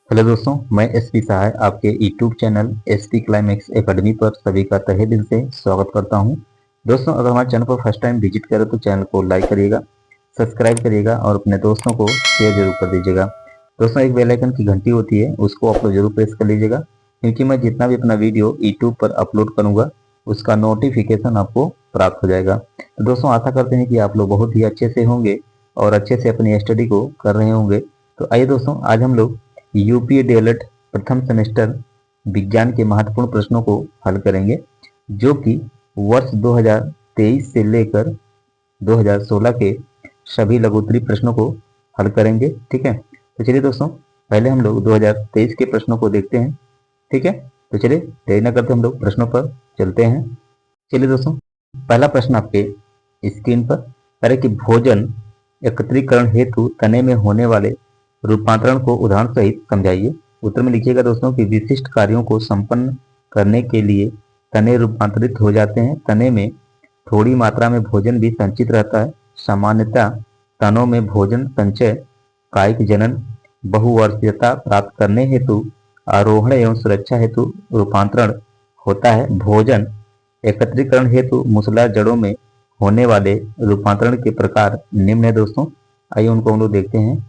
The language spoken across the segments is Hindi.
हेलो दोस्तों, मैं एसपी सहाय आपके YouTube channel SP climax academy पर सभी का तहे दिल से स्वागत करता हूं। दोस्तों, अगर हमारे चैनल पर फर्स्ट टाइम विजिट करें तो चैनल को लाइक करिएगा, सब्सक्राइब करिएगा और अपने दोस्तों को शेयर जरूर कर दीजिएगा। दोस्तों, एक बेल आइकन की घंटी होती है, उसको आप लोग जरूर प्रेस कर लीजिएगा, क्योंकि मैं जितना भी अपना वीडियो यूट्यूब पर अपलोड करूँगा उसका नोटिफिकेशन आपको प्राप्त हो जाएगा। तो दोस्तों, आशा करते हैं कि आप लोग बहुत ही अच्छे से होंगे और अच्छे से अपनी स्टडी को कर रहे होंगे। तो आइए दोस्तों, आज हम लोग यूपी डीएलएड प्रथम सेमेस्टर विज्ञान के महत्वपूर्ण प्रश्नों को हल करेंगे, जो कि वर्ष 2023 से लेकर 2016 के सभी लघुत्तरीय प्रश्नों को हल करेंगे। ठीक है, तो चलिए दोस्तों, पहले हम लोग 2023 के प्रश्नों को देखते हैं। ठीक है, तो चलिए देरी न करते हम लोग प्रश्नों पर चलते हैं। चलिए दोस्तों, पहला प्रश्न आपके स्क्रीन पर कह रहे कि भोजन एकत्रीकरण हेतु तने में होने वाले रूपांतरण को उदाहरण सहित समझाइए। उत्तर में लिखिएगा दोस्तों कि विशिष्ट कार्यों को संपन्न करने के लिए तने रूपांतरित हो जाते हैं। तने में थोड़ी मात्रा में भोजन भी संचित रहता है। सामान्यतः तनों में भोजन संचय कायिक जनन बहुवर्षीयता प्राप्त करने हेतु आरोहण एवं सुरक्षा हेतु रूपांतरण होता है। भोजन एकत्रीकरण हेतु मूसला जड़ों में होने वाले रूपांतरण के प्रकार निम्न है दोस्तों। आइए उनको हम लोग देखते हैं।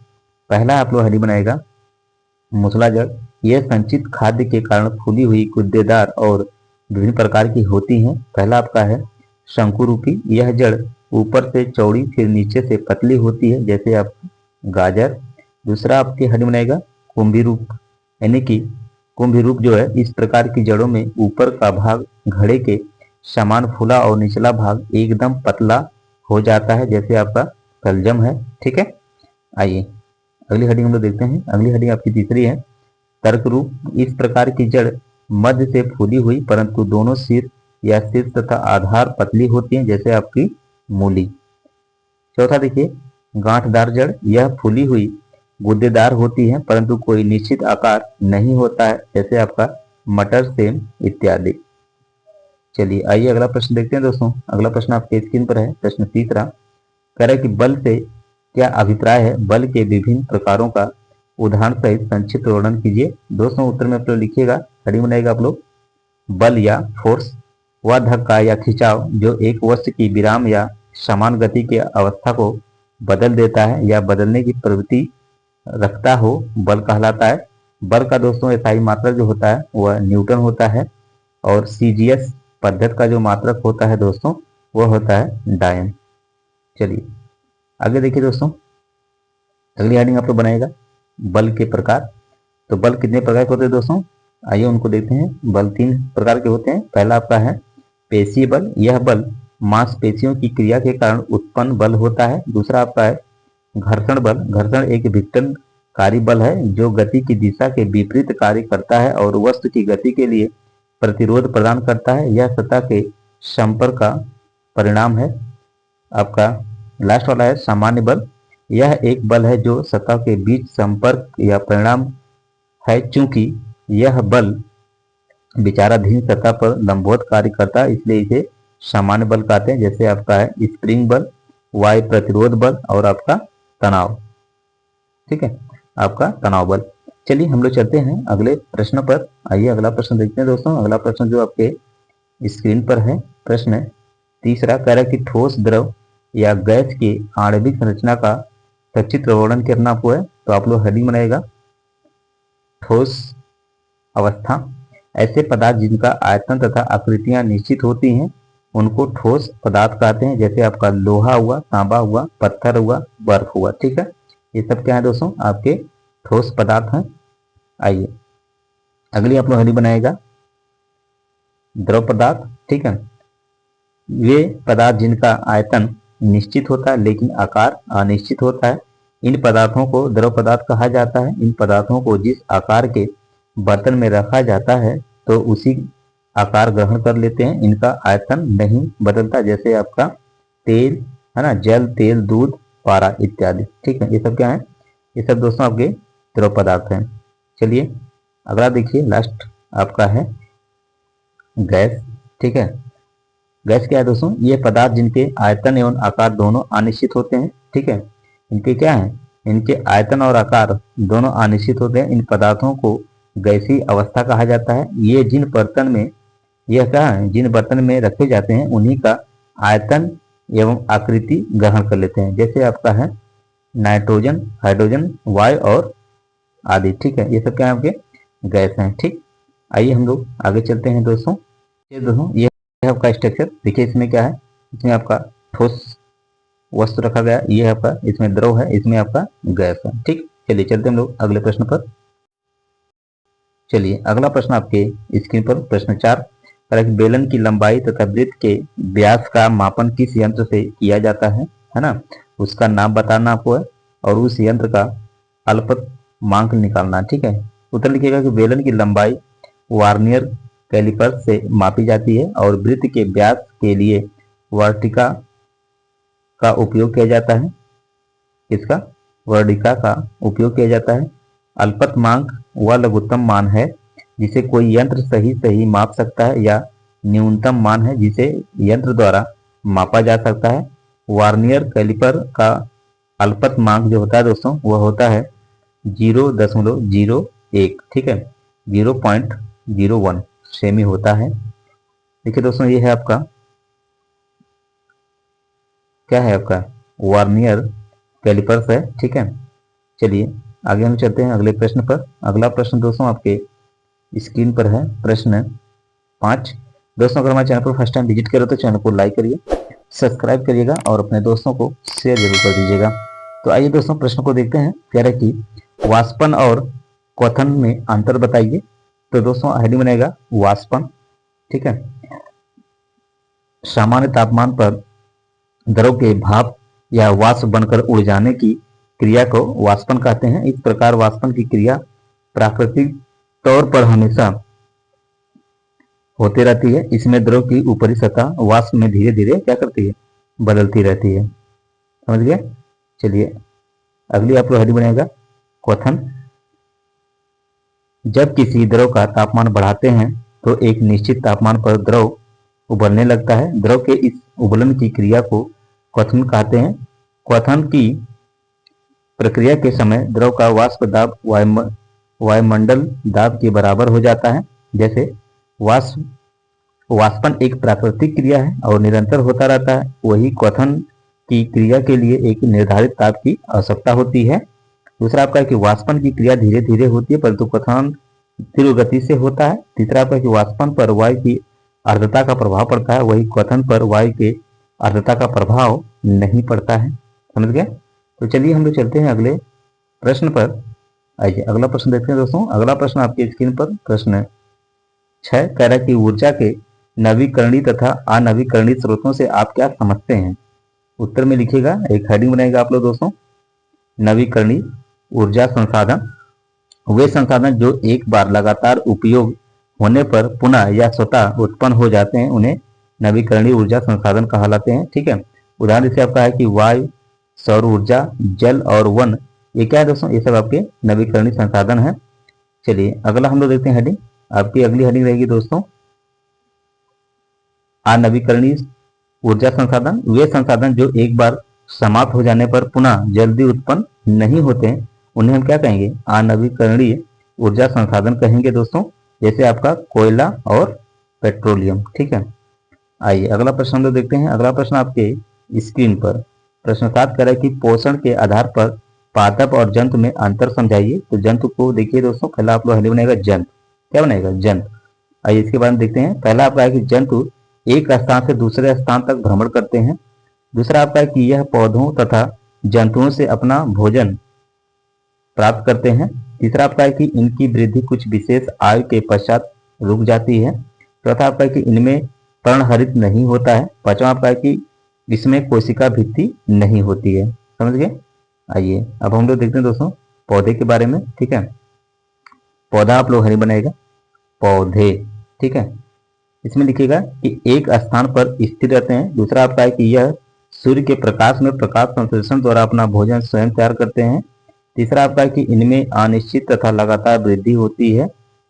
पहला आप लोग हरी बनाएगा मूसला जड़। यह संचित खाद्य के कारण फूली हुई गुद्देदार और विभिन्न प्रकार की होती हैं। पहला आपका है शंकुरूपी। यह जड़ ऊपर से चौड़ी फिर नीचे से पतली होती है, जैसे आप गाजर। दूसरा आपके हरी बनाएगा कुंभी रूप, यानी कि कुंभी रूप जो है, इस प्रकार की जड़ों में ऊपर का भाग घड़े के समान फूला और निचला भाग एकदम पतला हो जाता है, जैसे आपका कलजम है। ठीक है, आइए अगली हेडिंग हम लोग देखते हैं। अगली हेडिंग आपकी तीसरी है तर्क रूप। इस प्रकार की जड़ मध्य से फूली हुई परंतु दोनों सिर या शीर्ष तथा आधार पतली होती है, जैसे आपकी मूली। चौथा देखिए गांठदार जड़। यह फूली हुई गुद्देदार होती है परंतु कोई निश्चित आकार नहीं होता है, जैसे आपका मटर सेम इत्यादि। चलिए आइए अगला प्रश्न देखते हैं दोस्तों। अगला प्रश्न आपके स्क्रीन पर है, प्रश्न तीसरा। कह रहा है कि बल से क्या अभिप्राय है? बल के विभिन्न प्रकारों का उदाहरण सहित संक्षिप्त वर्णन कीजिए। दोस्तों, उत्तर में आप लोग लिखिएगा, खड़ी बनाएगा आप लोग। बल या फोर्स वह धक्का या खिंचाव जो एक वस्तु की विराम या समान गति की अवस्था को बदल देता है या बदलने की प्रवृत्ति रखता हो, बल कहलाता है। बल का दोस्तों इकाई मात्रक जो होता है वह न्यूटन होता है, और सीजीएस पद्धति का जो मात्रक होता है दोस्तों वह होता है डायन। चलिए आगे देखिए दोस्तों, अगली हेडिंग आप लोग बनाएगा बल के प्रकार। तो बल कितने प्रकार के होते हैं दोस्तों? आइए उनको देखते हैं। बल तीन प्रकार के होते हैं। पहला आपका है पेशीय बल। यह बल मांसपेशियों की क्रिया के कारण उत्पन्न बल होता है। दूसरा आपका है घर्षण बल। घर्षण एक विघटनकारी बल है जो गति की दिशा के विपरीत कार्य करता है और वस्तु की गति के लिए प्रतिरोध प्रदान करता है। यह सतह के संपर्क का परिणाम है। आपका लास्ट वाला है सामान्य बल। यह एक बल है जो सतह के बीच संपर्क या परिणाम है। चूंकि यह बल विचाराधीन सतह पर लंबवत कार्य करता है, इसलिए इसे सामान्य बल कहते हैं, जैसे आपका है स्प्रिंग बल, वायु प्रतिरोध बल और आपका तनाव। ठीक है, आपका तनाव बल। चलिए हम लोग चलते हैं अगले प्रश्न पर। आइए अगला प्रश्न देखते हैं दोस्तों। अगला प्रश्न जो आपके स्क्रीन पर है, प्रश्न तीसरा। कह रहा है कि ठोस, द्रव या गैस की आणविक संरचना का सचित्र वर्णन करना आपको है। तो आप लोग हेडिंग बनाएगा ठोस अवस्था। ऐसे पदार्थ जिनका आयतन तथा आकृतियां निश्चित होती हैं उनको ठोस पदार्थ कहते हैं, जैसे आपका लोहा हुआ, तांबा हुआ, पत्थर हुआ, बर्फ हुआ। ठीक है, ये सब क्या है दोस्तों? आपके ठोस पदार्थ हैं। आइए अगली आप लोग हेडिंग बनाएगा द्रव पदार्थ। ठीक है, वे पदार्थ जिनका आयतन निश्चित होता है लेकिन आकार अनिश्चित होता है, इन पदार्थों को द्रव पदार्थ कहा जाता है। इन पदार्थों को जिस आकार के बर्तन में रखा जाता है तो उसी आकार ग्रहण कर लेते हैं। इनका आयतन नहीं बदलता, जैसे आपका तेल है ना, जल, तेल, दूध, पारा इत्यादि। ठीक है, ये सब क्या है? ये सब दोस्तों आपके द्रव पदार्थ हैं। चलिए अगला देखिए, लास्ट आपका है गैस। ठीक है, गैस क्या है दोस्तों? ये पदार्थ जिनके आयतन एवं आकार दोनों अनिश्चित होते हैं। ठीक है, इनके क्या है? इनके आयतन और आकार दोनों अनिश्चित होते हैं। इन पदार्थों को गैसीय अवस्था कहा जाता है। ये जिन बर्तन में यह क्या है, जिन बर्तन में रखे जाते हैं उन्हीं का आयतन एवं आकृति ग्रहण कर लेते हैं। जैसे आपका है नाइट्रोजन, हाइड्रोजन, वायु और आदि। ठीक है, ये सब क्या है आपके गैस हैं। ठीक, आइए हम लोग आगे चलते हैं दोस्तों। ये दोस्तों ये है आपका स्ट्रक्चर। देखिए इसमें क्या है, इसमें आपका ठोस वस्तु रखा गया, ये है आपका, इसमें द्रव है, इसमें आपका गैस है। ठीक, चलिए चलते हम लोग अगले प्रश्न पर। चलिए अगला प्रश्न आपके स्क्रीन पर प्रश्न 4 बेलन की लंबाई तथा वृत्त के व्यास का मापन किस यंत्र से किया जाता है ना, उसका नाम बताना आपको है और उस यंत्र का अल्पतमांक निकालना। ठीक है, उत्तर लिखिएगा कि बेलन की लंबाई वार्नियर कैलिपर से मापी जाती है और वृत्त के व्यास के लिए वर्टिका का उपयोग किया जाता है। इसका वर्टिका का उपयोग किया जाता है। अल्पतमांक वह लघुत्तम मान है जिसे कोई यंत्र सही माप सकता है या न्यूनतम मान है जिसे यंत्र द्वारा मापा जा सकता है। वार्नियर कैलिपर का अल्पतमांक जो होता है दोस्तों वह होता है 0.01। ठीक है, 0.01 सेमी होता है। देखिए दोस्तों ये है आपका क्या है, आपका वार्नियर कैलिपर्स है। ठीक है, चलिए आगे हम चलते हैं अगले प्रश्न पर। अगला प्रश्न दोस्तों आपके स्क्रीन पर है प्रश्न 5। दोस्तों अगर हमारे चैनल पर फर्स्ट टाइम विजिट करें तो चैनल को लाइक करिए, सब्सक्राइब करिएगा और अपने दोस्तों को शेयर जरूर कर दीजिएगा। तो आइए दोस्तों प्रश्न को देखते हैं। कह रहे कि वाष्पन और क्वथन में अंतर बताइए। तो दोस्तों हेडिंग बनेगा वाष्पन। ठीक है, सामान्य तापमान पर द्रव के भाप या वाष्प बनकर उड़ जाने की क्रिया को वाष्पन कहते हैं। इस प्रकार वाष्पन की क्रिया प्राकृतिक तौर पर हमेशा होती रहती है। इसमें द्रव की ऊपरी सतह वाष्प में धीरे धीरे क्या करती है, बदलती रहती है। समझ गए। चलिए अगली आप लोग हेडिंग बनेगा क्वथन। जब किसी द्रव का तापमान बढ़ाते हैं तो एक निश्चित तापमान पर द्रव उबलने लगता है। द्रव के इस उबलन की क्रिया को क्वथन कहते हैं। क्वथन की प्रक्रिया के समय द्रव का वाष्प दाब वायुमंडल दाब के बराबर हो जाता है। जैसे वाष्पन एक प्राकृतिक क्रिया है और निरंतर होता रहता है, वही क्वथन की क्रिया के लिए एक निर्धारित ताप की आवश्यकता होती है। दूसरा आपका है कि वाष्पन की क्रिया धीरे धीरे होती है परंतु क्वथन तीव्र गति से होता है। तीसरा आपका कि वाष्पन पर वायु की आर्द्रता का प्रभाव पड़ता है, वही क्वथन पर वायु के आर्द्रता का प्रभाव नहीं पड़ता है। समझ गए। तो चलिए हम लोग चलते हैं अगले प्रश्न पर। आइए अगला प्रश्न देखते हैं दोस्तों। अगला प्रश्न आपकी स्क्रीन पर प्रश्न 6 कह रहा है कि ऊर्जा के नवीकरणीय तथा अनवीकरणीय स्रोतों से आप क्या समझते हैं। उत्तर में लिखिएगा, एक हेडिंग बनाएगा आप लोग दोस्तों। नवीकरणीय ऊर्जा संसाधन वे संसाधन जो एक बार लगातार उपयोग होने पर पुनः या स्वतः उत्पन्न हो जाते हैं उन्हें नवीकरणीय ऊर्जा संसाधन कहलाते हैं। ठीक है, उदाहरण जैसे आपका है कि वायु, सौर ऊर्जा, जल और वन, ये क्या है दोस्तों, ये सब आपके नवीकरणीय संसाधन है। चलिए अगला हम लोग देखते हैं हेडिंग। आपकी अगली हेडिंग रहेगी दोस्तों अनवीकरणीय ऊर्जा संसाधन वे संसाधन जो एक बार समाप्त हो जाने पर पुनः जल्दी उत्पन्न नहीं होते हैं उन्हें हम क्या कहेंगे, अनवीकरणीय ऊर्जा संसाधन कहेंगे दोस्तों। जैसे आपका कोयला और पेट्रोलियम। ठीक है, आइए अगला प्रश्न हम लोग देखते हैं। अगला प्रश्न आपके स्क्रीन पर प्रश्न 7 कह रहा है कि पोषण के आधार पर पादप और जंतु में अंतर समझाइए। तो जंतु को देखिए दोस्तों, पहला आप लोग हेडिंग बनेगा जंतु। क्या बनेगा, जंतु। आइए इसके बारे में देखते हैं। पहला आपका है कि जंतु एक स्थान से दूसरे स्थान तक भ्रमण करते हैं। दूसरा आपका है कि यह पौधों तथा जंतुओं से अपना भोजन प्राप्त करते हैं। तीसरा आपका है कि इनकी वृद्धि कुछ विशेष आयु के पश्चात रुक जाती है। चौथा आपका है कि इनमें पर्णहरित नहीं होता है। पांचवा आपका है कि इसमें कोशिका भित्ति नहीं होती है। समझ गए। आइए अब हम लोग देखते हैं दोस्तों पौधे के बारे में। ठीक है, पौधा आप लोग हरी बनाएगा पौधे। ठीक है, इसमें लिखिएगा कि एक स्थान पर स्थिर रहते हैं। दूसरा आपका है कि यह सूर्य के प्रकाश में प्रकाश संश्लेषण द्वारा अपना भोजन स्वयं तैयार करते हैं। तीसरा आपका है कि इनमें अनिश्चित तथा लगातार वृद्धि होती है।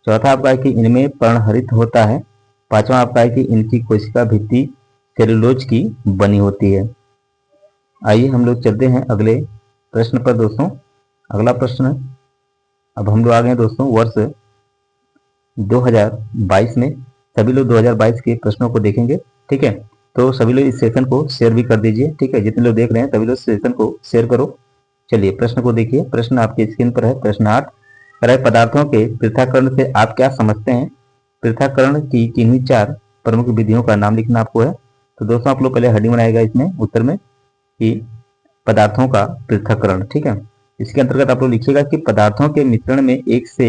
चौथा आपका है कि इनमें पर्णहरित होता है। पांचवा आपका है कि इनकी कोशिका भित्ति सेलुलोज की बनी होती है। आइए हम लोग चलते हैं अगले प्रश्न पर दोस्तों। अगला प्रश्न, अब हम लोग आ गए दोस्तों वर्ष 2022 में। सभी लोग 2022 के प्रश्नों को देखेंगे, ठीक है। तो सभी लोग इस सेशन को शेयर भी कर दीजिए, ठीक है। जितने लोग देख रहे हैं सभी लोग सेशन को शेयर करो। चलिए प्रश्न को देखिए। प्रश्न आपके स्क्रीन पर है। प्रश्न 8, पदार्थों के पृथक्करण से आप क्या समझते हैं? पृथक्करण की किन्हीं 4 प्रमुख विधियों का नाम लिखना आपको है। तो दोस्तों आप लोग पहले हेडिंग बनाएगा इसमें उत्तर में कि पदार्थों का पृथक्करण, ठीक है। इसके अंतर्गत आप लोग लिखिएगा कि पदार्थों के मिश्रण में एक से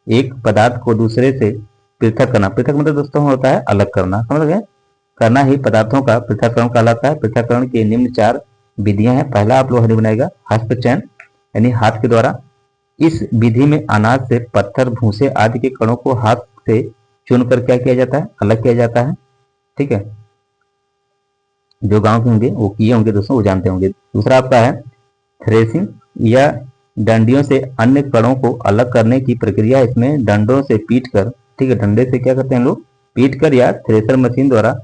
एक पदार्थ को दूसरे से पृथक करना। पृथक मतलब दोस्तों होता है अलग करना, समझ गए। करना ही पदार्थों का पृथक्करण कहलाता है। पृथक्करण के निम्न 4 विधियां हैं। पहला आप लोग हेडिंग बनाएगा हस्तचयन, यानी हाथ के द्वारा। इस विधि में अनाज से पत्थर, भूसे आदि के कणों को हाथ से चुनकर क्या किया जाता है? अलग किया जाता है, ठीक है। जो गांव के होंगे वो किए होंगे दोस्तों, वो जानते होंगे। दूसरा आपका है थ्रेसिंग, या डंडियों से अन्य कणों को अलग करने की प्रक्रिया। इसमें डंडों से पीट कर, ठीक है, डंडे से क्या करते हैं लोग? पीट कर या थ्रेसर मशीन द्वारा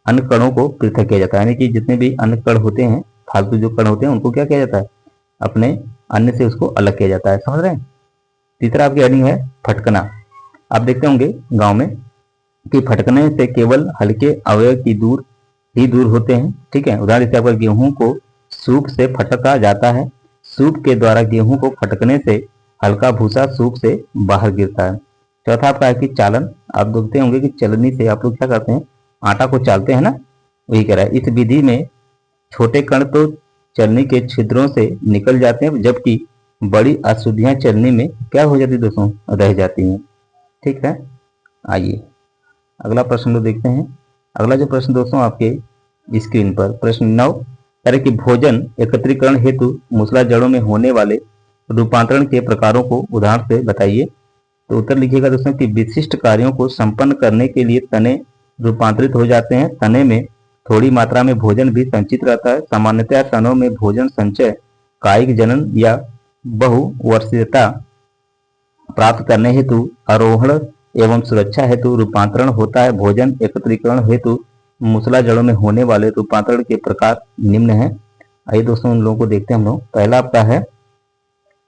अन्य कणों को पृथक किया जाता है। यानी कि जितने भी अन्य कण होते हैं, फालतू जो कण होते हैं, उनको क्या किया जाता है? अपने अन्य से उसको अलग किया जाता है, समझ रहे हैं। तीसरा आपकी हेडिंग है फटकना। आप देखते होंगे गांव में कि फटकने से केवल हल्के अवयव की दूर होते हैं, ठीक है। उदाहरण जैसे आपका गेहूं को सूप से फटका जाता है। सूप के द्वारा गेहूं को फटकने से हल्का भूसा सूप से बाहर गिरता है। चौथा आपका है कि चालन। आप देखते होंगे कि चलनी से आप लोग क्या करते हैं? आटा को चालते हैं ना, वही कह रहा है। इस विधि में छोटे कण तो चलनी के छिद्रों से निकल जाते हैं, जबकि बड़ी अशुद्धियां चलनी में क्या हो जाती दोस्तों? रह जाती हैं, ठीक है। आइए अगला प्रश्न लोग देखते हैं। अगला जो प्रश्न दोस्तों आपके स्क्रीन पर, प्रश्न 9, तरह की भोजन एकत्रीकरण हेतु मूसला जड़ों में होने वाले रूपांतरण के प्रकारों को उदाहरण से बताइए। तो उत्तर लिखिएगा दोस्तों कि विशिष्ट कार्यों को संपन्न करने के लिए तने रूपांतरित हो जाते हैं। तने में थोड़ी मात्रा में भोजन भी संचित रहता है। सामान्यतः तनों में भोजन संचय कायिक जनन या बहुवर्षीयता प्राप्त करने हेतु आरोहण एवं सुरक्षा हेतु रूपांतरण होता है। भोजन एकत्रीकरण हेतु मूसला जड़ों में होने वाले रूपांतरण के प्रकार निम्न हैं। आइए दोस्तों उन लोगों को देखते हैं हम लोग। पहला आपका है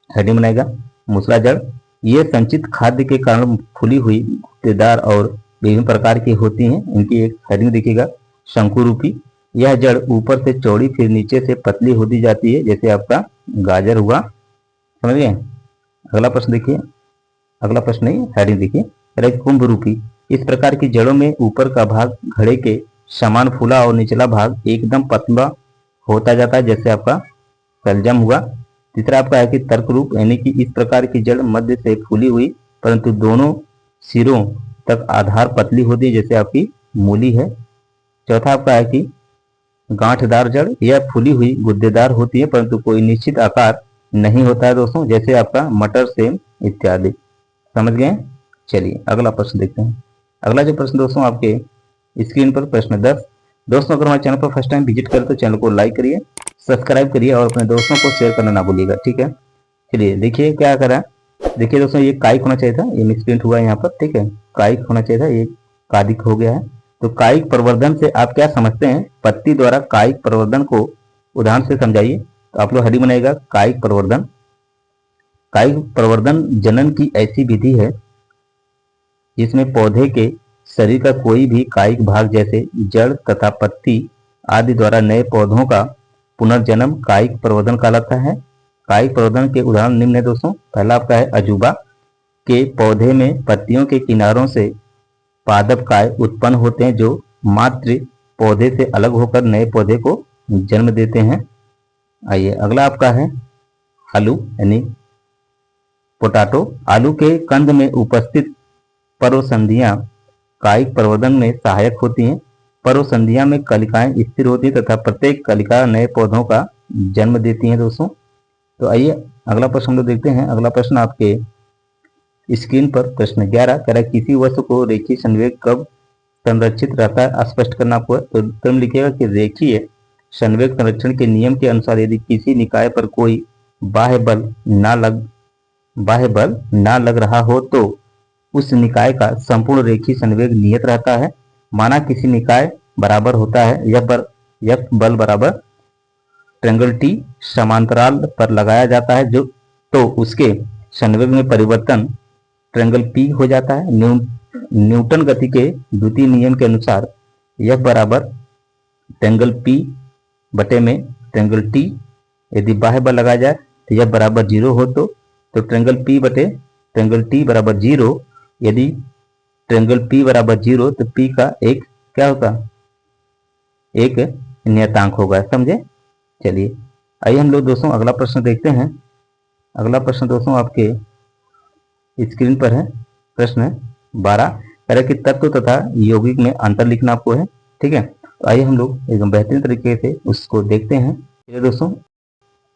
हेडिंग बनाएगा मूसला जड़। ये संचित खाद्य के कारण फूली हुई, गुत्तेदार और विभिन्न प्रकार की होती हैं। इनकी एक हेडिंग देखिएगा शंकुरूपी। यह जड़ ऊपर से चौड़ी फिर नीचे से पतली होती जाती है, जैसे आपका गाजर हुआ, समझ गए। अगला प्रश्न देखिए, अगला प्रश्न नहीं, हेडिंग देखिए, कुंभ रूपी। इस प्रकार की जड़ों में ऊपर का भाग घड़े के समान फूला और निचला भाग एकदम पतला होता जाता है, जैसे आपका सलजम हुआ। तीसरा आपका है कि तर्क रूप, यानी कि इस प्रकार की जड़ मध्य से फूली हुई परंतु दोनों सिरों तक आधार पतली होती है, जैसे आपकी मूली है। चौथा आपका है कि गांठदार जड़, यह फूली हुई गुद्देदार होती है परंतु कोई निश्चित आकार नहीं होता है दोस्तों, जैसे आपका मटर, सेम इत्यादि, समझ गए। चलिए अगला प्रश्न देखते हैं। अगला जो प्रश्न दोस्तों आपके स्क्रीन पर, प्रश्न 10। दोस्तों अगर हमारे चैनल पर फर्स्ट टाइम विजिट करें तो चैनल को लाइक करिए, सब्सक्राइब करिए और अपने दोस्तों को शेयर करना ना भूलिएगा, ठीक है। चलिए देखिए क्या करा। देखिए दोस्तों ये कायिक होना चाहिए था, ये मिसप्रिंट हुआ है यहाँ पर, ठीक है। कायिक होना चाहिए था, ये कादिक हो गया है। तो कायिक प्रवर्धन से आप क्या समझते हैं? पत्ती द्वारा कायिक प्रवर्धन को उदाहरण से समझाइए। तो आप लोग हेडिंग बनाएगा कायिक प्रवर्धन। कायिक प्रवर्धन जनन की ऐसी विधि है जिसमें पौधे के शरीर का कोई भी कायिक भाग जैसे जड़ तथा पत्ती आदि द्वारा नए पौधों का पुनर्जन्म कायिक प्रवर्धन कहलाता है। कायिक प्रवर्धन के उदाहरण निम्न है दोस्तों। पहला आपका है अजूबा के पौधे में पत्तियों के किनारों से पादप काय उत्पन्न होते हैं, जो मात्र पौधे से अलग होकर नए पौधे को जन्म देते हैं। आइए अगला आपका है आलू, यानी पोटैटो। आलू के कंद में उपस्थित पर्वसंधियां कायिक प्रवर्धन में सहायक होती हैं। पर्वसंधियां में कलिकाएं स्थिर होती हैं तथा प्रत्येक कलिका नए पौधों का जन्म देती हैं दोस्तों। तो आइए अगला प्रश्न हम लोग देखते हैं। अगला प्रश्न आपके स्क्रीन पर, प्रश्न 11, कह रहा है किसी वस्तु को रेखीय संवेग कब संरक्षित रहता है, स्पष्ट करना आपको है। तो उत्तर में लिखिएगा कि रेखीय संवेग संरक्षण के नियम के अनुसार यदि किसी निकाय पर कोई बाह्य बल ना लग रहा हो तो उस निकाय का संपूर्ण रेखीय संवेग नियत रहता है। माना किसी निकाय बराबर होता है, यह बल बराबर ट्रायंगल टी समांतराल पर लगाया जाता है, जो तो उसके संवेग में परिवर्तन ट्रेंगल पी हो जाता है। न्यूटन गति के द्वितीय नियम के अनुसार F बराबर ट्रेंगल पी बटे में ट्रेंगल टी। यदि बाह्य बल लगाया जाए तो F बराबर 0 हो तो ट्रेंगल पी बटे ट्रेंगल टी बराबर 0। यदि ट्रेंगल पी बराबर 0 तो पी का एक क्या होगा, एक नियतांक होगा। समझे। चलिए आइए हम लोग दोस्तों अगला प्रश्न देखते हैं। अगला प्रश्न दोस्तों आपके स्क्रीन पर है। प्रश्न 12 कह रहा है कि तत्व तथा यौगिक में अंतर लिखना आपको है। ठीक है, तो आइए हम लोग एकदम बेहतरीन तरीके से उसको देखते हैं। चलिए दोस्तों,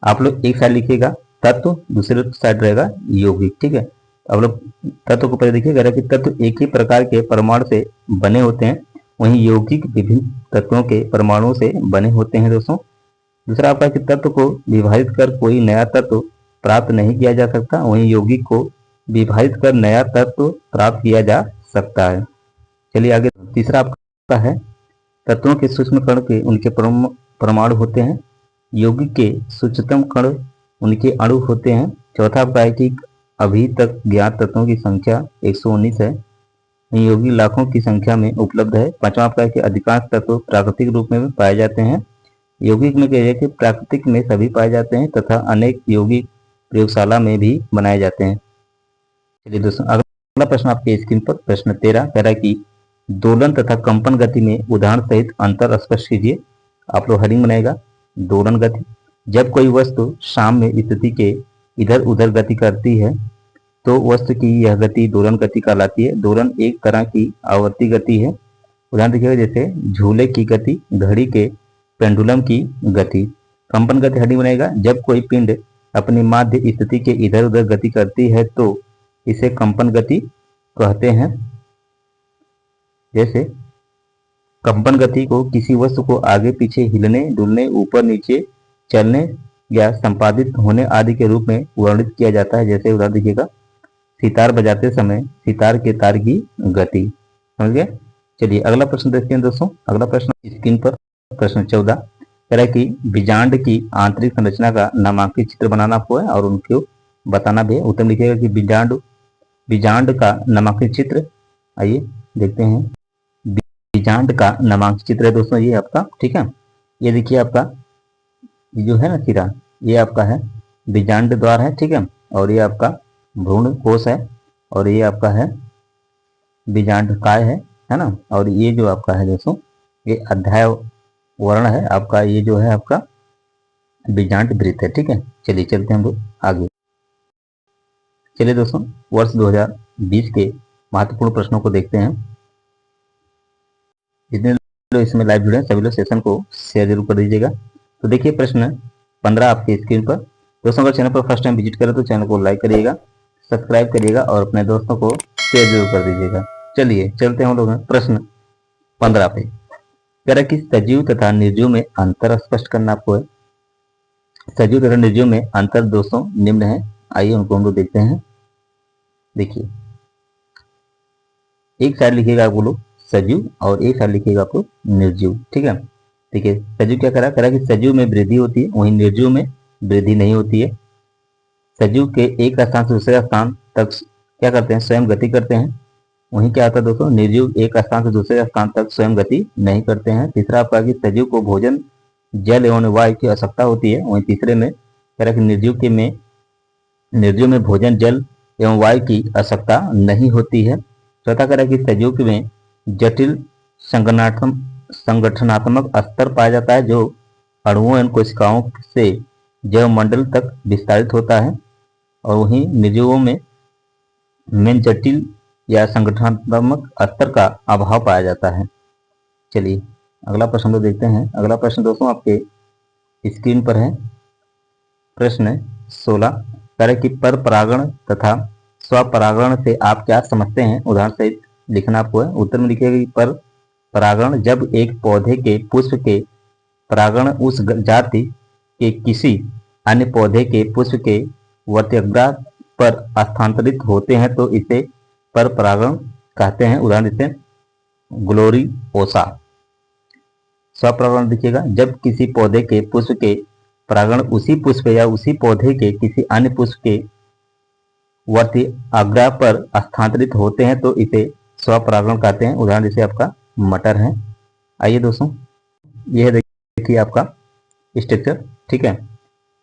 आप लोग एक साइड लिखिएगा तत्व, दूसरे साइड रहेगा यौगिक। ठीक है, आप लोग तत्व को पहले देखिए। कह रहा है कि तत्व एक ही प्रकार के परमाणु से बने होते हैं, वहीं यौगिक विभिन्न तत्वों के परमाणुओं से बने होते हैं दोस्तों। दूसरा आपका कि तत्व को विभाजित कर कोई नया तत्व प्राप्त नहीं किया जा सकता, वहीं यौगिक को विभाजित कर नया तत्व प्राप्त किया जा सकता है। चलिए आगे। तीसरा आपका है तत्वों के सूक्ष्म कण के उनके परमाणु होते हैं, यौगिक के सूक्ष्मतम कण उनके अणु होते हैं। चौथा आपका है कि अभी तक ज्ञात तत्वों की संख्या 119 है, यौगिक लाखों की संख्या में उपलब्ध है। पांचवा आपका है कि अधिकांश तत्व प्राकृतिक रूप में पाए जाते हैं, यौगिक में कह कि प्राकृतिक में सभी पाए जाते हैं तथा अनेक यौगिक प्रयोगशाला में भी बनाए जाते हैं। चलिए दोस्तों अगला प्रश्न आपके स्क्रीन पर प्रश्न 13 कह रहा है कि दोलन तथा कंपन गति में उदाहरण सहित अंतर स्पष्ट कीजिए। आप लोग हेडिंग बनाएगा दोलन गति। जब कोई वस्तु साम्य स्थिति के इधर उधर गति करती है तो वस्तु की यह गति दोलन गति कहलाती है। दोलन एक तरह की आवर्ती गति है। उदाहरण देखिएगा जैसे झूले की गति, घड़ी के पेंडुलम की गति। कंपन गति हेडिंग बनाएगा जब कोई पिंड अपनी माध्य स्थिति के इधर उधर गति करती है तो इसे कंपन गति कहते हैं। जैसे कंपन गति को किसी वस्तु को आगे पीछे हिलने, डुलने, ऊपर नीचे चलने या संपादित होने आदि के रूप में वर्णित किया जाता है। जैसे उदाहरण देखिएगा सितार बजाते समय सितार के तार की गति। समझ गए। चलिए अगला प्रश्न देखते हैं दोस्तों। अगला प्रश्न स्क्रीन पर प्रश्न 14 कह रहा है कि बीजांड की आंतरिक संरचना का नामांकित चित्र बनाना आपको है और उनको बताना भी है। उत्तर लिखिएगा कि बीजांड का नामांकित चित्र। आइए देखते हैं। बीजांड का नामांकित चित्र है दोस्तों ये आपका। ठीक है, ये देखिए आपका जो है ना सिरा, ये आपका है बीजांड द्वार है। ठीक है, और ये आपका भ्रूण कोश है और ये आपका है बीजांड काय है ना। और ये जो आपका है दोस्तों ये अध्याय वर्ण है आपका, ये जो है आपका बीजांड वृत्त है। ठीक है, चलिए चलते हैं हम लोग आगे। चलिए दोस्तों वर्ष 2020 के महत्वपूर्ण प्रश्नों को देखते हैं। जितने लोग इसमें लाइव जुड़े हैं सभी लोग सेशन को शेयर जरूर कर दीजिएगा। तो देखिए प्रश्न 15 आपके स्क्रीन पर। दोस्तों अगर चैनल पर फर्स्ट टाइम विजिट करें तो चैनल को लाइक करिएगा, सब्सक्राइब करिएगा और अपने दोस्तों को शेयर जरूर कर दीजिएगा। चलिए चलते हैं हम लोग प्रश्न 15 पे। कह रहा कि सजीव तथा निर्जीव में अंतर स्पष्ट करना आपको है। सजीव तथा निर्जीव में अंतर दोस्तों निम्न है, आइए उनको हम लोग देखते हैं। देखिए एक साइड लिखिएगा आप लोग सजीव और एक साइड लिखिएगा आप लोग निर्जीव। ठीक है, देखिए सजीव क्या कह रहा है कि सजीव में वृद्धि होती है वहीं निर्जीव में वृद्धि नहीं होती है। सजीव के एक स्थान से दूसरे स्थान तक क्या करते हैं, स्वयं गति करते हैं। वहीं क्या आता है दोस्तों, निर्जीव एक स्थान से दूसरे स्थान तक स्वयं गति नहीं करते हैं। तीसरा आपका कि सजीव को भोजन, जल एवं वायु की आवश्यकता होती है। वहीं तीसरे में कह रहा है कि निर्जीव में भोजन, जल एवं वायु की आवश्यकता नहीं होती है। चौथा कह रहा है कि सजीव में जटिल संगठनात्मक स्तर पाया जाता है जो अणुओं एवं कोशिकाओं से जैव मंडल तक विस्तारित होता है। और वहीं निर्जीवों में जटिल या संगठनात्मक स्तर का अभाव पाया जाता है। चलिए अगला प्रश्न हम लोग देखते हैं। अगला प्रश्न दोस्तों आपके स्क्रीन पर है। प्रश्न 16 कह रहे कि पर परागण तथा स्वपरागण से आप क्या समझते हैं, उदाहरण सहित लिखना आपको है। उत्तर में लिखिएगा कि पर परागण जब एक पौधे के पुष्प के परागण उस जाति के किसी अन्य पौधे के पुष्प के वर्त्यग्र पर स्थानांतरित होते हैं तो इसे पर परागण कहते हैं। उदाहरण जैसे ग्लोरी ओसा। स्वपरागण देखिएगा जब किसी पौधे के पुष्प के परागण उसी पुष्प या उसी पौधे के किसी अन्य पुष्प के वर्ती अग्र पर स्थानांतरित होते हैं तो इसे स्वपरागण कहते हैं। उदाहरण जैसे आपका मटर है। आइए दोस्तों, यह देखिए आपका स्ट्रक्चर, ठीक है।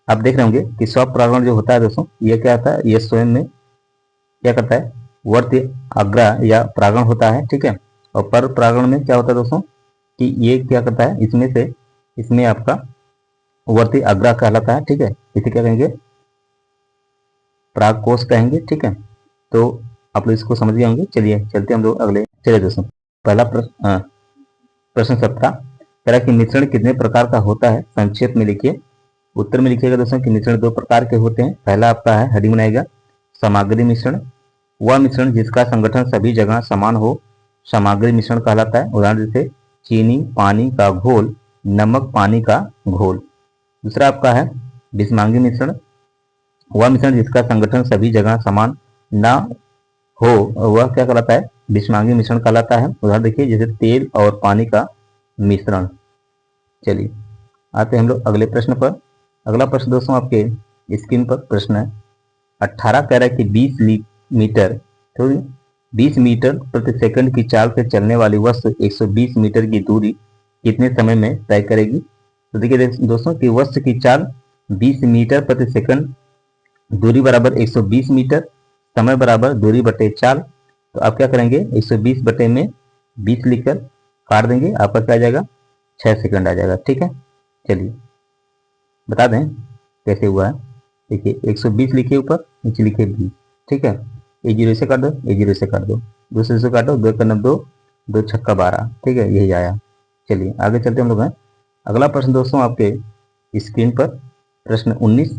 आप देख रहे होंगे कि स्वपरागण जो होता है दोस्तों, ये क्या होता है, ये स्वयं में क्या करता है, वर्ती अग्र या परागण होता है, ठीक है। और पर परागण में क्या होता है दोस्तों कि ये क्या करता है, इसमें आपका वर्ती अग्र कहलाता है, ठीक है। इसे क्या कहेंगे, परागकोश कहेंगे, ठीक है। तो आप लोग इसको समझ गए होंगे। चलिए चलते हम लोग अगले। चलिए दोस्तों, पहला प्रश्न 17 कह रहा कि मिश्रण कितने प्रकार का होता है, संक्षेप में लिखिए। उत्तर में लिखिएगा दोस्तों कि मिश्रण 2 प्रकार के होते हैं। पहला आपका है, हेडिंग बनाएगा, सामग्री मिश्रण। वह मिश्रण जिसका संगठन सभी जगह समान हो सामग्री मिश्रण कहलाता है। उदाहरण जैसे चीनी पानी का घोल, नमक पानी का घोल। दूसरा आपका है विषमांगी मिश्रण। वह मिश्रण जिसका संगठन सभी जगह समान ना हो वह क्या कहलाता है, विषमांगी मिश्रण कहलाता है। उदाहरण देखिए जैसे तेल और पानी का मिश्रण। चलिए आते हैं हम लोग अगले प्रश्न पर। अगला प्रश्न दोस्तों आपके स्क्रीन पर प्रश्न है 18 कह रहा है कि 20 मीटर प्रति सेकंड की चाल से चलने वाली वस्तु 120 मीटर की दूरी कितने समय में तय करेगी। तो देखिए दोस्तों कि वस्तु की चाल 20 मीटर प्रति सेकंड, दूरी बराबर 120 मीटर, समय बराबर दूरी बटे चाल। तो आप क्या करेंगे, 120 बटे में 20 लिखकर काट देंगे, आपका क्या आ जाएगा, 6 सेकंड आ जाएगा, ठीक है। चलिए बता दें कैसे हुआ है। देखिए 120 लिखिए, ऊपर नीचे लिखिए 20, ठीक है। 1 0 से काट दो, 1 0 से काट दो, 2 से काटो, 2 का 9 2, 2 छक्का 12, ठीक है, यही आया। चलिए आगे चलते हम लोग हैं। अगला प्रश्न दोस्तों आपके स्क्रीन पर प्रश्न 19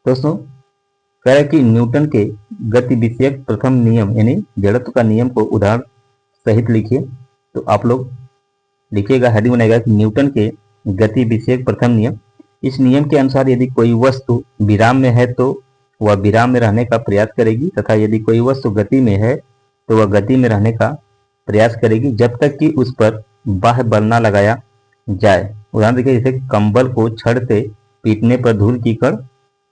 दोस्तों कह रहा है कि न्यूटन के गति विषयक प्रथम नियम यानी जड़त्व का नियम को उदाहरण सहित लिखिए। तो आप लोग लिखिएगा, हेडिंग बनेगा कि न्यूटन के गति विषयक प्रथम नियम। इस नियम के अनुसार यदि कोई वस्तु विराम में है तो वह विराम में रहने का प्रयास करेगी, तथा यदि कोई वस्तु गति में है तो वह गति में रहने का प्रयास करेगी जब तक कि उस पर बाह्य बल न लगाया जाए। उदाहरण देखिए जैसे कंबल को छड़ से पीटने पर धूल की कण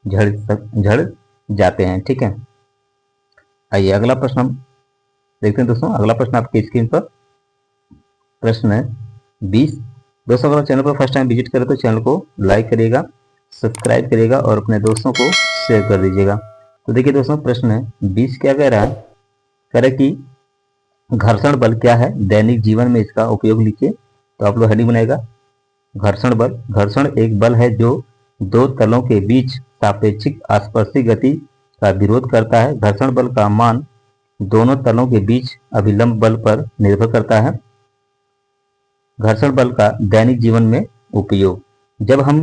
झड़ जाते हैं, ठीक है। आइए अगला प्रश्न हम देखते हैं दोस्तों। अगला प्रश्न आपकी स्क्रीन पर प्रश्न है 20 दोस्तों। अगर चैनल पर फर्स्ट टाइम विजिट करें तो चैनल को लाइक करिएगा, सब्सक्राइब करिएगा और अपने दोस्तों को शेयर कर दीजिएगा। तो देखिए दोस्तों प्रश्न है 20 क्या कह रहा है, कह रहा है कि घर्षण बल क्या है, दैनिक जीवन में इसका उपयोग लिखिए। तो आप लोग हेडिंग बनाएगा, घर्षण बल। घर्षण एक बल है जो दो तलों के बीच सापेक्षिक आस्पर्शी गति का विरोध करता है। घर्षण बल का मान दोनों तलों के बीच अभिलंब बल पर निर्भर करता है। घर्षण बल का दैनिक जीवन में उपयोग, जब हम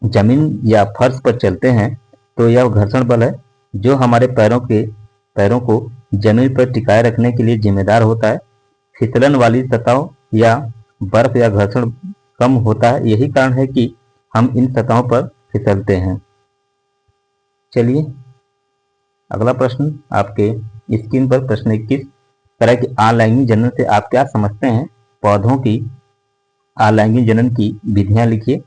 जमीन या फर्श पर चलते हैं तो यह घर्षण बल है जो हमारे पैरों को जमीन पर टिकाए रखने के लिए जिम्मेदार होता है। फिसलन वाली सतहों या बर्फ या घर्षण कम होता है, यही कारण है कि हम इन सतहों पर फिसलते हैं। चलिए अगला प्रश्न आपके स्क्रीन पर प्रश्न 21 तरह की आलैंगिक जनन से आप क्या समझते हैं। पौधों की आलैंगिक जनन की विधियां लिखिए।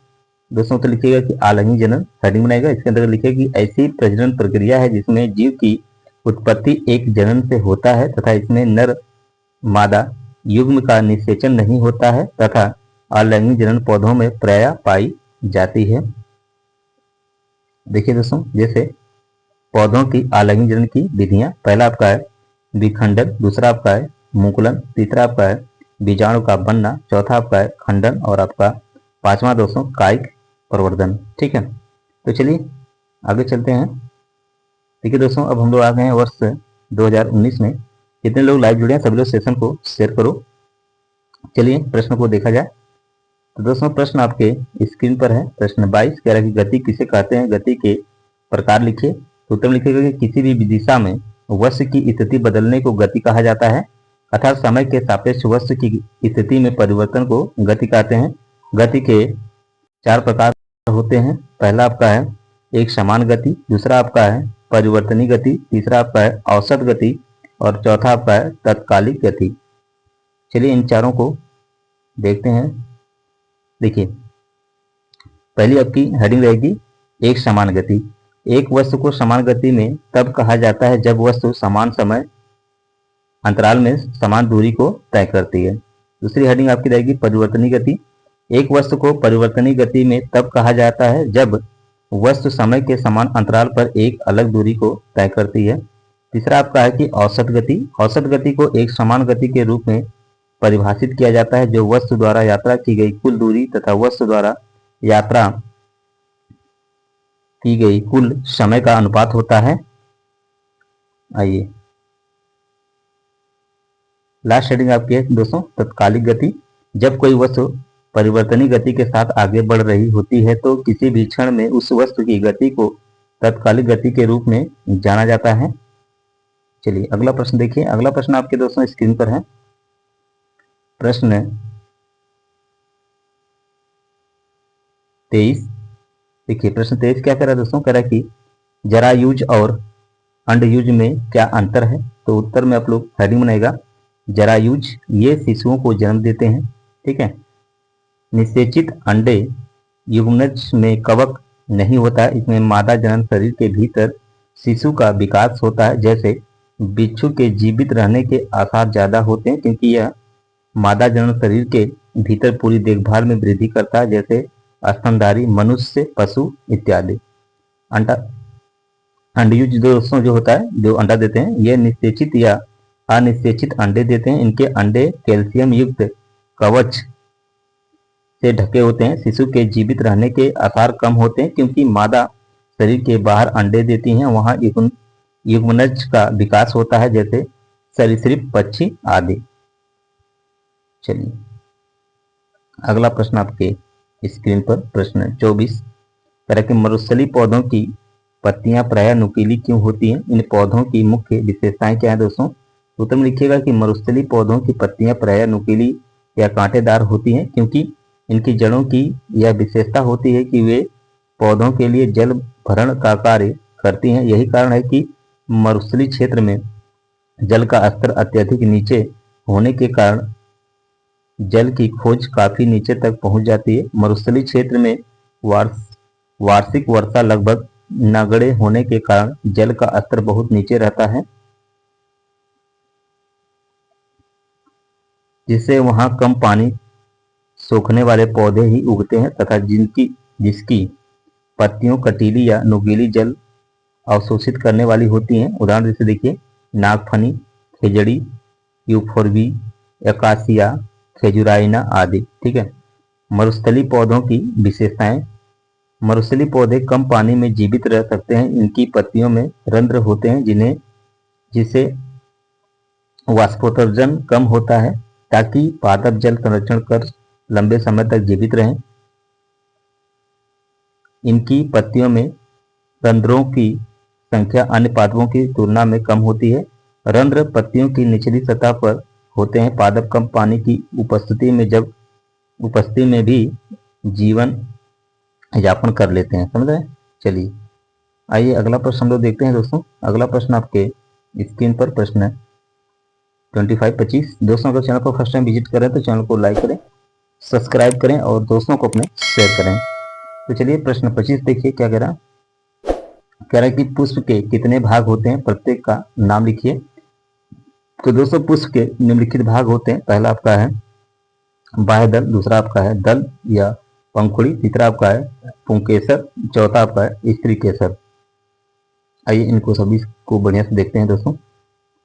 दोस्तों तो लिखिएगा कि आलैंगिक जनन, हेडिंग बनाएगा, इसके अंदर लिखिएगा कि ऐसी प्रजनन प्रक्रिया है जिसमें जीव की उत्पत्ति एक जनन से होता है तथा इसमें नर मादा युग्म का निषेचन नहीं होता है तथा आलैंगिक जनन पौधों में प्रायः पाई जाती है। देखिए दोस्तों जैसे पौधों की आलैंगिक जनन की विधियां, पहला आपका है विखंडन, दूसरा आपका है मुकुलन, तीसरा आपका है बीजाणु का बनना, चौथा आपका है खंडन और आपका पांचवा दोस्तों कायिक प्रवर्धन, ठीक है। तो चलिए आगे चलते हैं। देखिए दोस्तों अब हम लोग आ गए हैं वर्ष 2019 में। जितने लोग लाइव जुड़े हैं सभी लोग सेशन को शेयर करो। चलिए प्रश्न को देखा जाए। तो दोस्तों प्रश्न आपके स्क्रीन पर है प्रश्न 22 कह रहा है कि गति किसे कहते हैं, गति के प्रकार लिखिए। उत्तर में लिखिएगा कि किसी भी दिशा में वस्तु की स्थिति बदलने को गति कहा जाता है, अर्थात समय के सापेक्ष वस्तु की स्थिति में परिवर्तन को गति कहते हैं। गति के 4 प्रकार होते हैं। पहला आपका है एक समान गति, दूसरा आपका है परिवर्तनीय गति, तीसरा आपका है औसत गति और चौथा आपका है तत्कालिक गति। चलिए इन चारों को देखते हैं। देखिए पहली आपकी हेडिंग रहेगी एक समान गति। एक वस्तु को समान गति में तब कहा जाता है जब वस्तु समान समय अंतराल में समान दूरी को तय करती है। दूसरी हेडिंग आपकी रहेगी परिवर्तनीय गति। एक वस्तु को परिवर्तनीय गति में तब कहा जाता है जब वस्तु समय के समान अंतराल पर एक अलग दूरी को तय करती है। तीसरा आपका है कि औसत गति। औसत गति को एक समान गति के रूप में परिभाषित किया जाता है जो वस्तु द्वारा यात्रा की गई कुल दूरी तथा वस्तु द्वारा यात्रा की गई कुल समय का अनुपात होता है। आइए लास्ट हेडिंग आपकी है दोस्तों तत्कालिक गति। जब कोई वस्तु परिवर्तनीय गति के साथ आगे बढ़ रही होती है तो किसी भी क्षण में उस वस्तु की गति को तत्कालिक गति के रूप में जाना जाता है। चलिए अगला प्रश्न देखिए। अगला प्रश्न आपके दोस्तों स्क्रीन पर है। प्रश्न 23 देखिए। प्रश्न 23 क्या कह रहा है दोस्तों? कह रहा है कि जरायुज और अंडयुज में क्या अंतर है? तो उत्तर में आप लोग हेडिंग बनाएगा जरायुज ये शिशुओं को जन्म देते हैं, ठीक है। निषेचित अंडे युग्मनज में कवक नहीं होता है, इसमें मादा जनन शरीर के भीतर शिशु का विकास होता है। जैसे बिच्छू के जीवित रहने के आसार ज्यादा होते हैं क्योंकि यह मादा जनन शरीर के भीतर पूरी देखभाल में वृद्धि करता है, जैसे स्तनधारी मनुष्य, पशु इत्यादि। अंडयुज दोस्तों जो होता है जो अंडा देते हैं ये निषेचित या अनिषेचित अंडे देते हैं। इनके अंडे कैल्शियम युक्त कवच से ढके होते हैं। शिशु के जीवित रहने के आसार कम होते हैं क्योंकि मादा शरीर के बाहर अंडे देती हैं, वहां युग्मनज का विकास होता है, जैसे सरीसृप, पक्षी आदि। चलिए अगला प्रश्न आपके स्क्रीन पर प्रश्न 24 तरह के मरुस्थलीय पौधों की पत्तियां प्रायः नुकीली क्यों होती हैं? इन पौधों की मुख्य विशेषताएं क्या है दोस्तों? उत्तर में लिखिएगा कि मरुस्थलीय पौधों की पत्तियां प्रायः नुकीली या कांटेदार होती हैं क्योंकि इनकी जड़ों की यह विशेषता होती है कि वे पौधों के लिए जल भरण का कार्य करती हैं। यही कारण है कि मरुस्थलीय क्षेत्र में जल का स्तर अत्यधिक नीचे होने के कारण जल की खोज काफी नीचे तक पहुंच जाती है। मरुस्थलीय क्षेत्र में वार्षिक वर्षा लगभग नगण्य होने के कारण जल का स्तर बहुत नीचे रहता है, जिससे वहां कम पानी सोखने वाले पौधे ही उगते हैं तथा जिसकी पत्तियों कटीली या नुकीली जल अवशोषित करने वाली होती हैं। उदाहरण जैसे देखिए नागफनी, खेजड़ी, यूफोर्बी, एकासिया, खेजुराइना आदि, ठीक है। मरुस्थलीय पौधों की विशेषताएं। मरुस्थलीय पौधे कम पानी में जीवित रह सकते हैं। इनकी पत्तियों में रंध्र होते हैं जिससे वाष्पोत्सर्जन कम होता है ताकि पादप जल संरक्षण कर लंबे समय तक जीवित रहें। इनकी पत्तियों में रंध्रों की संख्या अन्य पादपों की तुलना में कम होती है। रंध्र पत्तियों की निचली सतह पर होते हैं। पादप कम पानी की उपस्थिति में भी जीवन यापन कर लेते हैं, समझ रहे हैं। चलिए आइए अगला प्रश्न हम लोग देखते हैं दोस्तों। अगला प्रश्न आपके स्क्रीन पर प्रश्न 25 दोस्तों अगर चैनल को फर्स्ट टाइम विजिट करें तो चैनल को लाइक करें, सब्सक्राइब करें और दोस्तों को अपने शेयर करें। तो चलिए प्रश्न 25 देखिए क्या कह रहा है। कह रहा है कि पुष्प के कितने भाग होते हैं, प्रत्येक का नाम लिखिए। तो दोस्तों पुष्प के निम्नलिखित भाग होते हैं। पहला आपका है बाह्य दल, दूसरा आपका है दल या पंखुड़ी, तीसरा आपका है पुंकेसर, चौथा आपका है स्त्री केसर। आइए इनको सभी को बढ़िया से देखते हैं दोस्तों।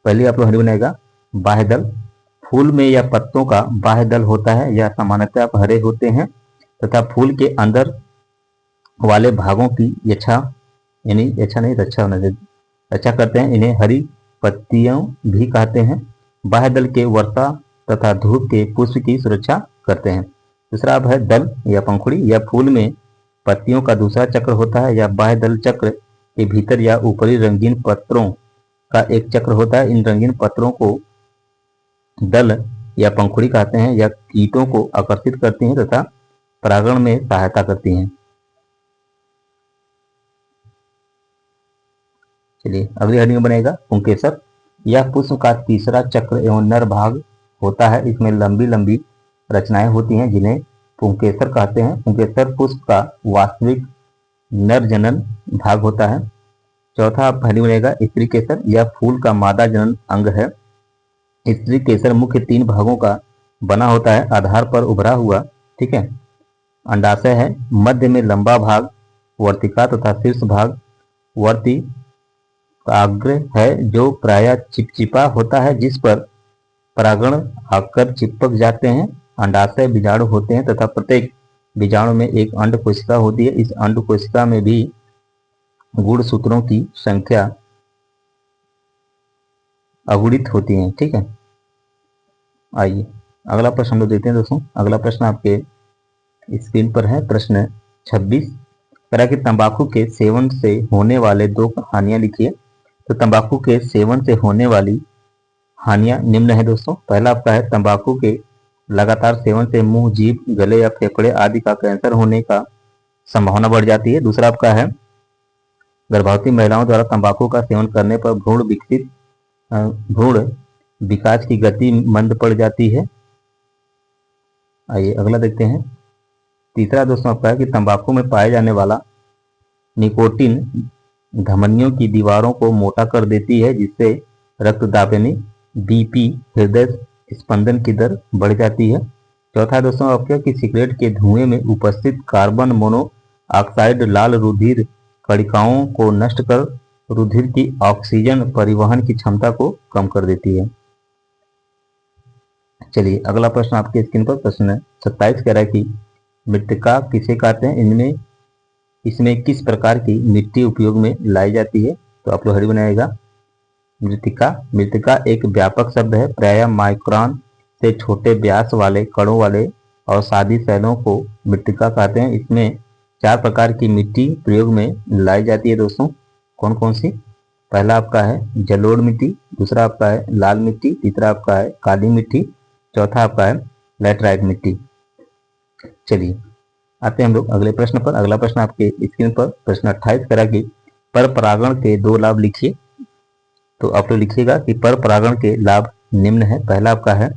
पहले आप लोग हेडिंग बनाएगा बाह्य दल। फूल में या पत्तों का बाह्य दल होता है। यह सामान्यतः हरे होते हैं तथा फूल के अंदर वाले भागों की रक्षा करते हैं। इन्हें हरी पत्तियां भी कहते हैं। बाह्य दल के वर्षा तथा धूप के पुष्प की सुरक्षा करते हैं। दूसरा अब है दल या पंखुड़ी। यह फूल में पत्तियों का दूसरा चक्र होता है। यह बाह्य दल चक्र के भीतर या ऊपरी रंगीन पत्रों का एक चक्र होता है। इन रंगीन पत्रों को दल या पंखुड़ी कहते हैं। यह कीटों को आकर्षित करती हैं तथा परागण में सहायता करती हैं। चलिए अगली हेडिंग बनेगा पुंकेसर। यह पुष्प का तीसरा चक्र एवं नर भाग होता है। इसमें लंबी लंबी रचनाएं होती हैं जिन्हें पुंकेसर कहते हैं। पुंकेसर पुष्प का वास्तविक नर जनन भाग होता है। चौथा आप पहली बनेगा स्त्री केसर, यह फूल का मादा जनन अंग है। स्त्री केसर मुख्य 3 भागों का बना होता है, आधार पर उभरा हुआ, ठीक है, अंडाशय है, मध्य में लंबा भाग वर्तिका तथा शीर्ष भाग वर्तिकाग्र है, जो प्रायः चिपचिपा होता है, जिस पर परागण आकर चिपक जाते हैं। अंडाशय बीजाणु होते हैं तथा प्रत्येक बीजाणु में एक अंड कोशिका होती है। इस अंड कोशिका में भी गुणसूत्रों की संख्या अगुणित होती है, ठीक है। आइए अगला प्रश्न हम लोग देखते हैं दोस्तों। अगला प्रश्न आपके स्क्रीन पर है, प्रश्न 26। कह कि तंबाकू के सेवन से होने वाले 2 हानियां लिखिए। तो तंबाकू के सेवन से होने वाली हानियां निम्न है दोस्तों। पहला आपका है तंबाकू के लगातार सेवन से मुंह, जीभ, गले या फेफड़े आदि का कैंसर होने का संभावना बढ़ जाती है। दूसरा आपका है गर्भवती महिलाओं द्वारा तंबाकू का सेवन करने पर भ्रूण विकास की गति मंद पड़ जाती है। आइए अगला देखते हैं। तीसरा दोस्तों आपका है कि तंबाकू में पाए जाने वाला निकोटीन धमनियों की दीवारों को मोटा कर देती है, जिससे रक्तदाब यानी बीपी, हृदय स्पंदन की दर बढ़ जाती है। चौथा दोस्तों आपका कि सिगरेट के धुएं में उपस्थित कार्बन मोनोऑक्साइड लाल रुधिर कणिकाओं को नष्ट कर रुधिर की ऑक्सीजन परिवहन की क्षमता को कम कर देती है। चलिए अगला प्रश्न आपके स्क्रीन पर प्रश्न 27 कह रहा है कि मृतिका किसे कहते हैं, इसमें किस प्रकार की मिट्टी उपयोग में लाई जाती है। तो आप लोग हरी बनाएगा मृतिका एक व्यापक शब्द है, प्रायः माइक्रोन से छोटे व्यास वाले कणों वाले और सादी शैलों को मृतिका कहते हैं। इसमें 4 प्रकार की मिट्टी प्रयोग में लाई जाती है दोस्तों। कौन कौन सी? पहला आपका है जलोढ़ मिट्टी, दूसरा आपका है लाल मिट्टी, तीसरा आपका है काली मिट्टी, चौथा आपका है लैटराइट मिट्टी। चलिए आते हैं हम लोग अगले प्रश्न पर। अगला प्रश्न आपके स्क्रीन पर प्रश्न 28 करा कि पर परागण के 2 लाभ लिखिए। तो आप लोग लिखिएगा कि पर परागण के लाभ निम्न है। पहला आपका है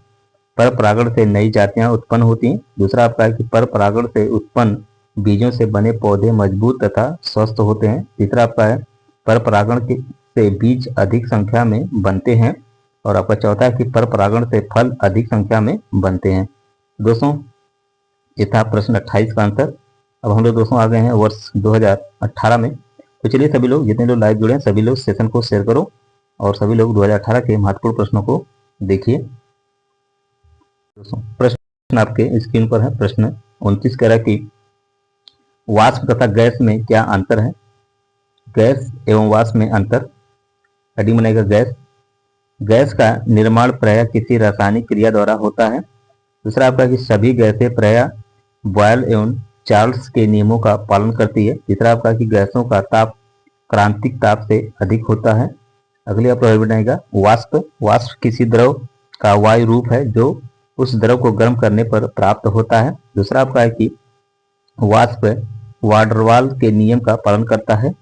पर परागण से नई जातियां उत्पन्न होती हैं। दूसरा आपका है कि पर परागण से उत्पन्न बीजों से बने पौधे मजबूत तथा स्वस्थ होते हैं। तीसरा आपका है पर परागण से बीज अधिक संख्या में बनते हैं। और आपका चौथा है कि पर परागण से फल अधिक संख्या में बनते हैं। दोस्तों ये था प्रश्न 28 का आंसर। अब हम लोग दोस्तों आ गए हैं वर्ष 2018 में। तो चलिए सभी लोग जितने लोग लाइव जुड़े हैं सभी लोग सेशन को शेयर करो और सभी लोग 2018 के महत्वपूर्ण प्रश्नों को देखिए। दोस्तों प्रश्न आपके स्क्रीन पर है, प्रश्न 29 कह रहा है कि वाष्प तथा गैस में क्या अंतर है। गैस एवं वाष्प में अंतर। हेडिंग बनेगा गैस का निर्माण प्रायः किसी रासायनिक क्रिया द्वारा होता है। दूसरा आपका कि सभी गैसें प्रायः बॉयल एवं चार्ल्स के नियमों का पालन करती है। तीसरा आपका कि गैसों का ताप क्रांतिक ताप से अधिक होता है। अगली आप बनाएगा वाष्प किसी द्रव का वायु रूप है जो उस द्रव को गर्म करने पर प्राप्त होता है। दूसरा आपका है कि वाष्प वाडरवाल के नियम का पालन करता है।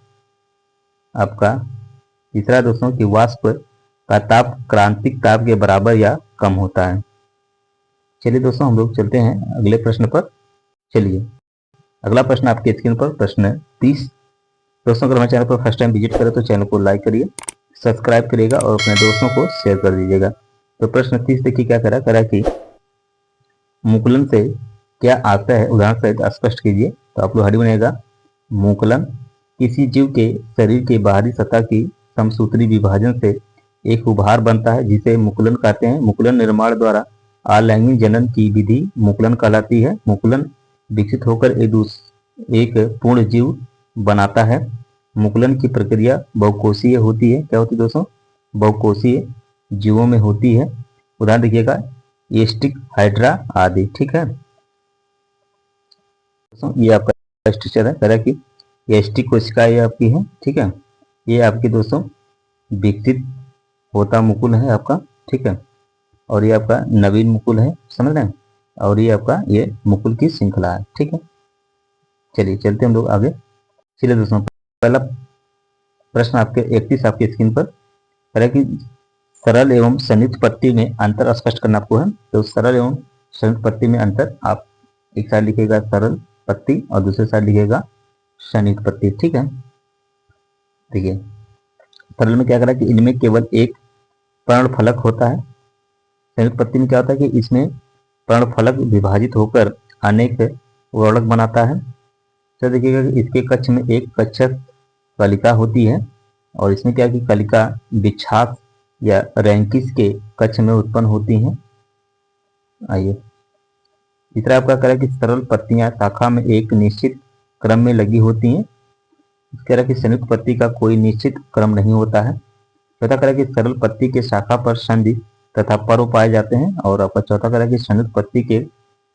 आपका तीसरा दोस्तों कि वाष्प का ताप क्रांतिक ताप के बराबर या कम होता है। चलिए दोस्तों हम लोग चलते हैं अगले प्रश्न पर। चलिए अगला प्रश्न आपके स्क्रीन पर प्रश्न 30। दोस्तों अगर हमारे चैनल पर फर्स्ट टाइम विजिट करें तो चैनल को लाइक करिए, सब्सक्राइब करिएगा और अपने दोस्तों को शेयर कर दीजिएगा। तो प्रश्न 30 देखिए क्या करा कि मुकुलन से क्या आता है, उदाहरण सहित स्पष्ट कीजिए। तो आप लोग हरी बनेगा मुकुलन किसी जीव के शरीर के बाहरी सतह की समसूत्री विभाजन से एक उभार बनता है जिसे मुकुलन कहते हैं। मुकुलन निर्माण द्वारा अलैंगिक जनन की विधि मुकुलन कहलाती है। मुकुलन विकसित होकर एक पूर्ण जीव बनाता है। मुकुलन की प्रक्रिया बहुकोषीय होती है। क्या होती है दोस्तों? बहुकोषीय जीवों में होती है। उदाहरण देखिएगा एस्टिक, हाइड्रा आदि। ठीक है दोस्तों, ये आपका स्ट्रक्चर है। तरह की एस्टिक कोशिका ये आपकी है। ठीक है, ये आपकी दोस्तों विकसित होता मुकुल है आपका। ठीक है, और ये आपका नवीन मुकुल है, समझ रहे हैं। और ये आपका ये मुकुल की श्रृंखला है। ठीक है, चलिए चलते हम लोग आगे। चलिए दोस्तों पहला प्रश्न आपके 31 आपके स्क्रीन पर है कि सरल एवं संयुक्त पत्ती में अंतर स्पष्ट करना आपको है। तो सरल एवं संयुक्त पत्ती में अंतर आप एक साइड लिखेगा सरल पत्ती और दूसरे साइड लिखेगा संयुक्त पत्ती। ठीक है, देखिए सरल में क्या करा कि इनमें केवल एक पर्णफलक होता है। संयुक्त पत्ती में क्या होता है कि इसमें पर्णफलक विभाजित होकर अनेक वर्णक बनाता है। तो देखिएगा कि इसके कक्ष में एक कक्षक कलिका होती है और इसमें क्या कि कलिका बिछास या रैंकिस के कक्ष में उत्पन्न होती हैं। आइए तीसरा आपका कह रहा है कि सरल पत्तियां शाखा में एक निश्चित क्रम में लगी होती हैं। कह रहा है कि संयुक्त पत्ती का कोई निश्चित क्रम नहीं होता है। चौथा कह रहा है कि सरल पत्ती के शाखा पर संधि तथा पर्व पाए जाते हैं। और आपका चौथा कह रहा है कि संयुक्त पत्ती के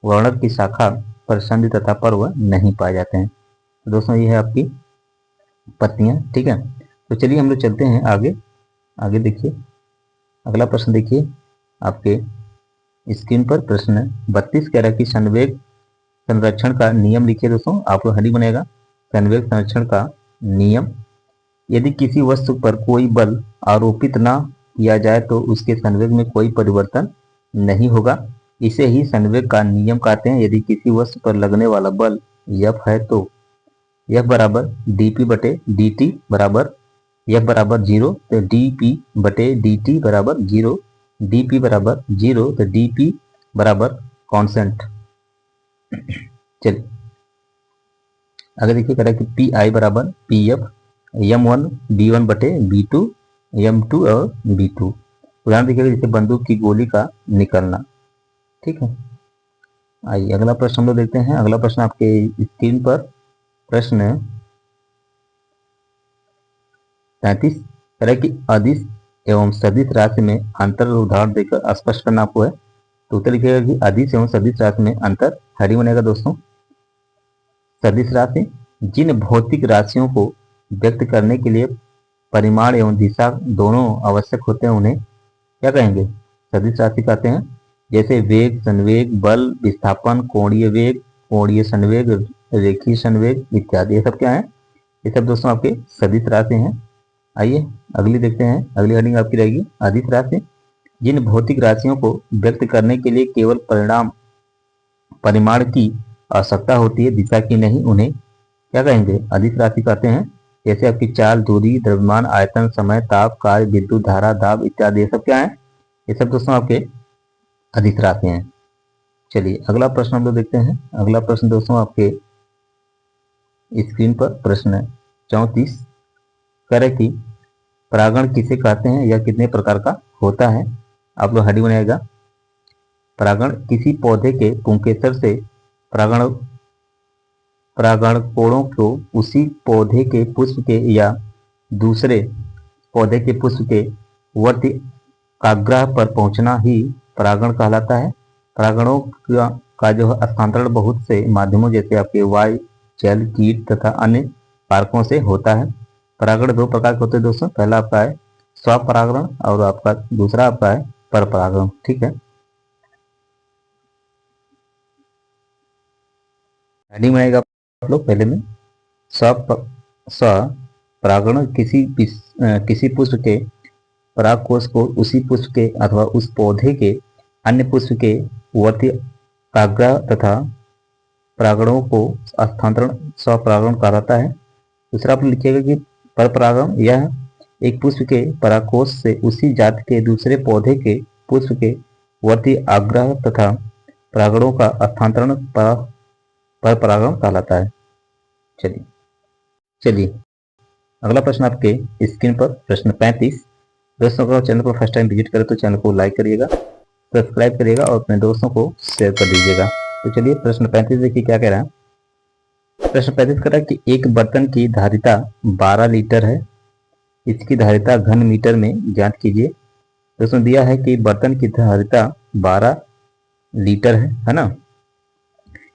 वर्णक की शाखा पर संधि तथा पर्व नहीं पाए जाते हैं। तो दोस्तों ये है आपकी पत्तियां। ठीक है, तो चलिए हम लोग चलते हैं आगे। आगे देखिए अगला प्रश्न देखिए आपके स्क्रीन पर। प्रश्न 32 कह रहा है कि संवेग संरक्षण का नियम लिखिए। दोस्तों आपको हरी बनेगा संवेग संरक्षण का नियम। यदि किसी वस्तु पर कोई बल आरोपित ना किया जाए तो उसके संवेग में कोई परिवर्तन नहीं होगा। इसे ही संवेग का नियम कहते हैं। यदि किसी वस्तु पर लगने वाला बल F है तो F बराबर dp बटे dt बराबर F बराबर 0 तो dp बटे dt बराबर 0, dp बराबर 0 तो dp बराबर कांस्टेंट। चलिए आगे देखिए कह रहा है कि पी आई बराबर पी एफ m1 b1 बटे b2 m2 और b2। उदाहरण देखिएगा जैसे बंदूक की गोली का निकलना। ठीक है, आइए अगला प्रश्न हम लोग देखते हैं। अगला प्रश्न आपके स्क्रीन पर प्रश्न 33 कह रहा है कि अदिश एवं सदिश राशि में अंतर उदाहरण देकर स्पष्ट करना आपको है। तो उत्तर लिखिएगा कि अदिश एवं सदिश राशि में अंतर हरी बनेगा। दोस्तों सदिश राशि जिन भौतिक राशियों को व्यक्त करने के लिए परिमाण एवं दिशा दोनों आवश्यक होते हैं उन्हें क्या कहेंगे? सदिश राशि कहते हैं। जैसे वेग, संवेग, बल, विस्थापन, कोणीय वेग, कोणीय संवेग, रेखीय संवेग इत्यादि, ये सब क्या है? ये सब दोस्तों आपके सदिश राशि हैं। आइए अगली देखते हैं। अगली हेडिंग आपकी रहेगी अदिश राशि। जिन भौतिक राशियों को व्यक्त करने के लिए केवल परिमाण की आवश्यकता होती है, दिशा की नहीं, उन्हें क्या कहेंगे? अदिश राशि कहते हैं। जैसे आपकी चाल, दूरी, द्रव्यमान, आयतन, समय, ताप, कार्य, विद्युत धारा, दाब इत्यादि, ये सब क्या है? ये सब दोस्तों आपके अदिश राशि हैं। चलिए अगला प्रश्न हम लोग देखते हैं। अगला प्रश्न दोस्तों आपके स्क्रीन पर प्रश्न 34 करे कि परागण किसे कहते हैं या कितने प्रकार का होता है? आप लोग हडी बनाएगा। परागण किसी पौधे के पुंकेसर से परागणकोणों को उसी पौधे के पुष्प के या दूसरे पौधे के पुष्प के वर्तिकाग्र पर पहुंचना ही परागण कहलाता है। परागणों का जो हस्तांतरण बहुत से माध्यमों जैसे आपके वायु, जल, कीट तथा अन्य कारकों से होता है। परागण दो प्रकार के होते हैं दोस्तों। पहला आपका है स्वपरागण और आपका दूसरा आपका है परपरागण। ठीक है, हेडिंग बनाएगा आप लोग पहले में। स्वपरागण किसी पुष्प के परागकोश को उसी पुष्प के अथवा उस पौधे के अन्य पुष्प के वर्तिकाग्र तथा परागणों को हस्तांतरण स्वपरागण कहलाता है। दूसरा आप लिखिएगा कि परपरागण, यह एक पुष्प के परागकोश से उसी जाति के दूसरे पौधे के पुष्प के वर्तिकाग्र तथा परागणों का हस्तांतरण परपरागण कहलाता है। चलिए अगला प्रश्न आपके स्क्रीन पर प्रश्न 35। दोस्तों अगर चैनल को फर्स्ट टाइम विजिट करें तो चैनल को लाइक करिएगा, सब्सक्राइब करिएगा और अपने दोस्तों को शेयर कर दीजिएगा। तो चलिए प्रश्न 35 देखिए क्या कह रहा है। प्रश्न 35 कह रहा है कि एक बर्तन की धारिता 12 लीटर है, इसकी धारिता घन मीटर में ज्ञात कीजिए। दोस्तों दिया है कि बर्तन की धारिता 12 लीटर है ना,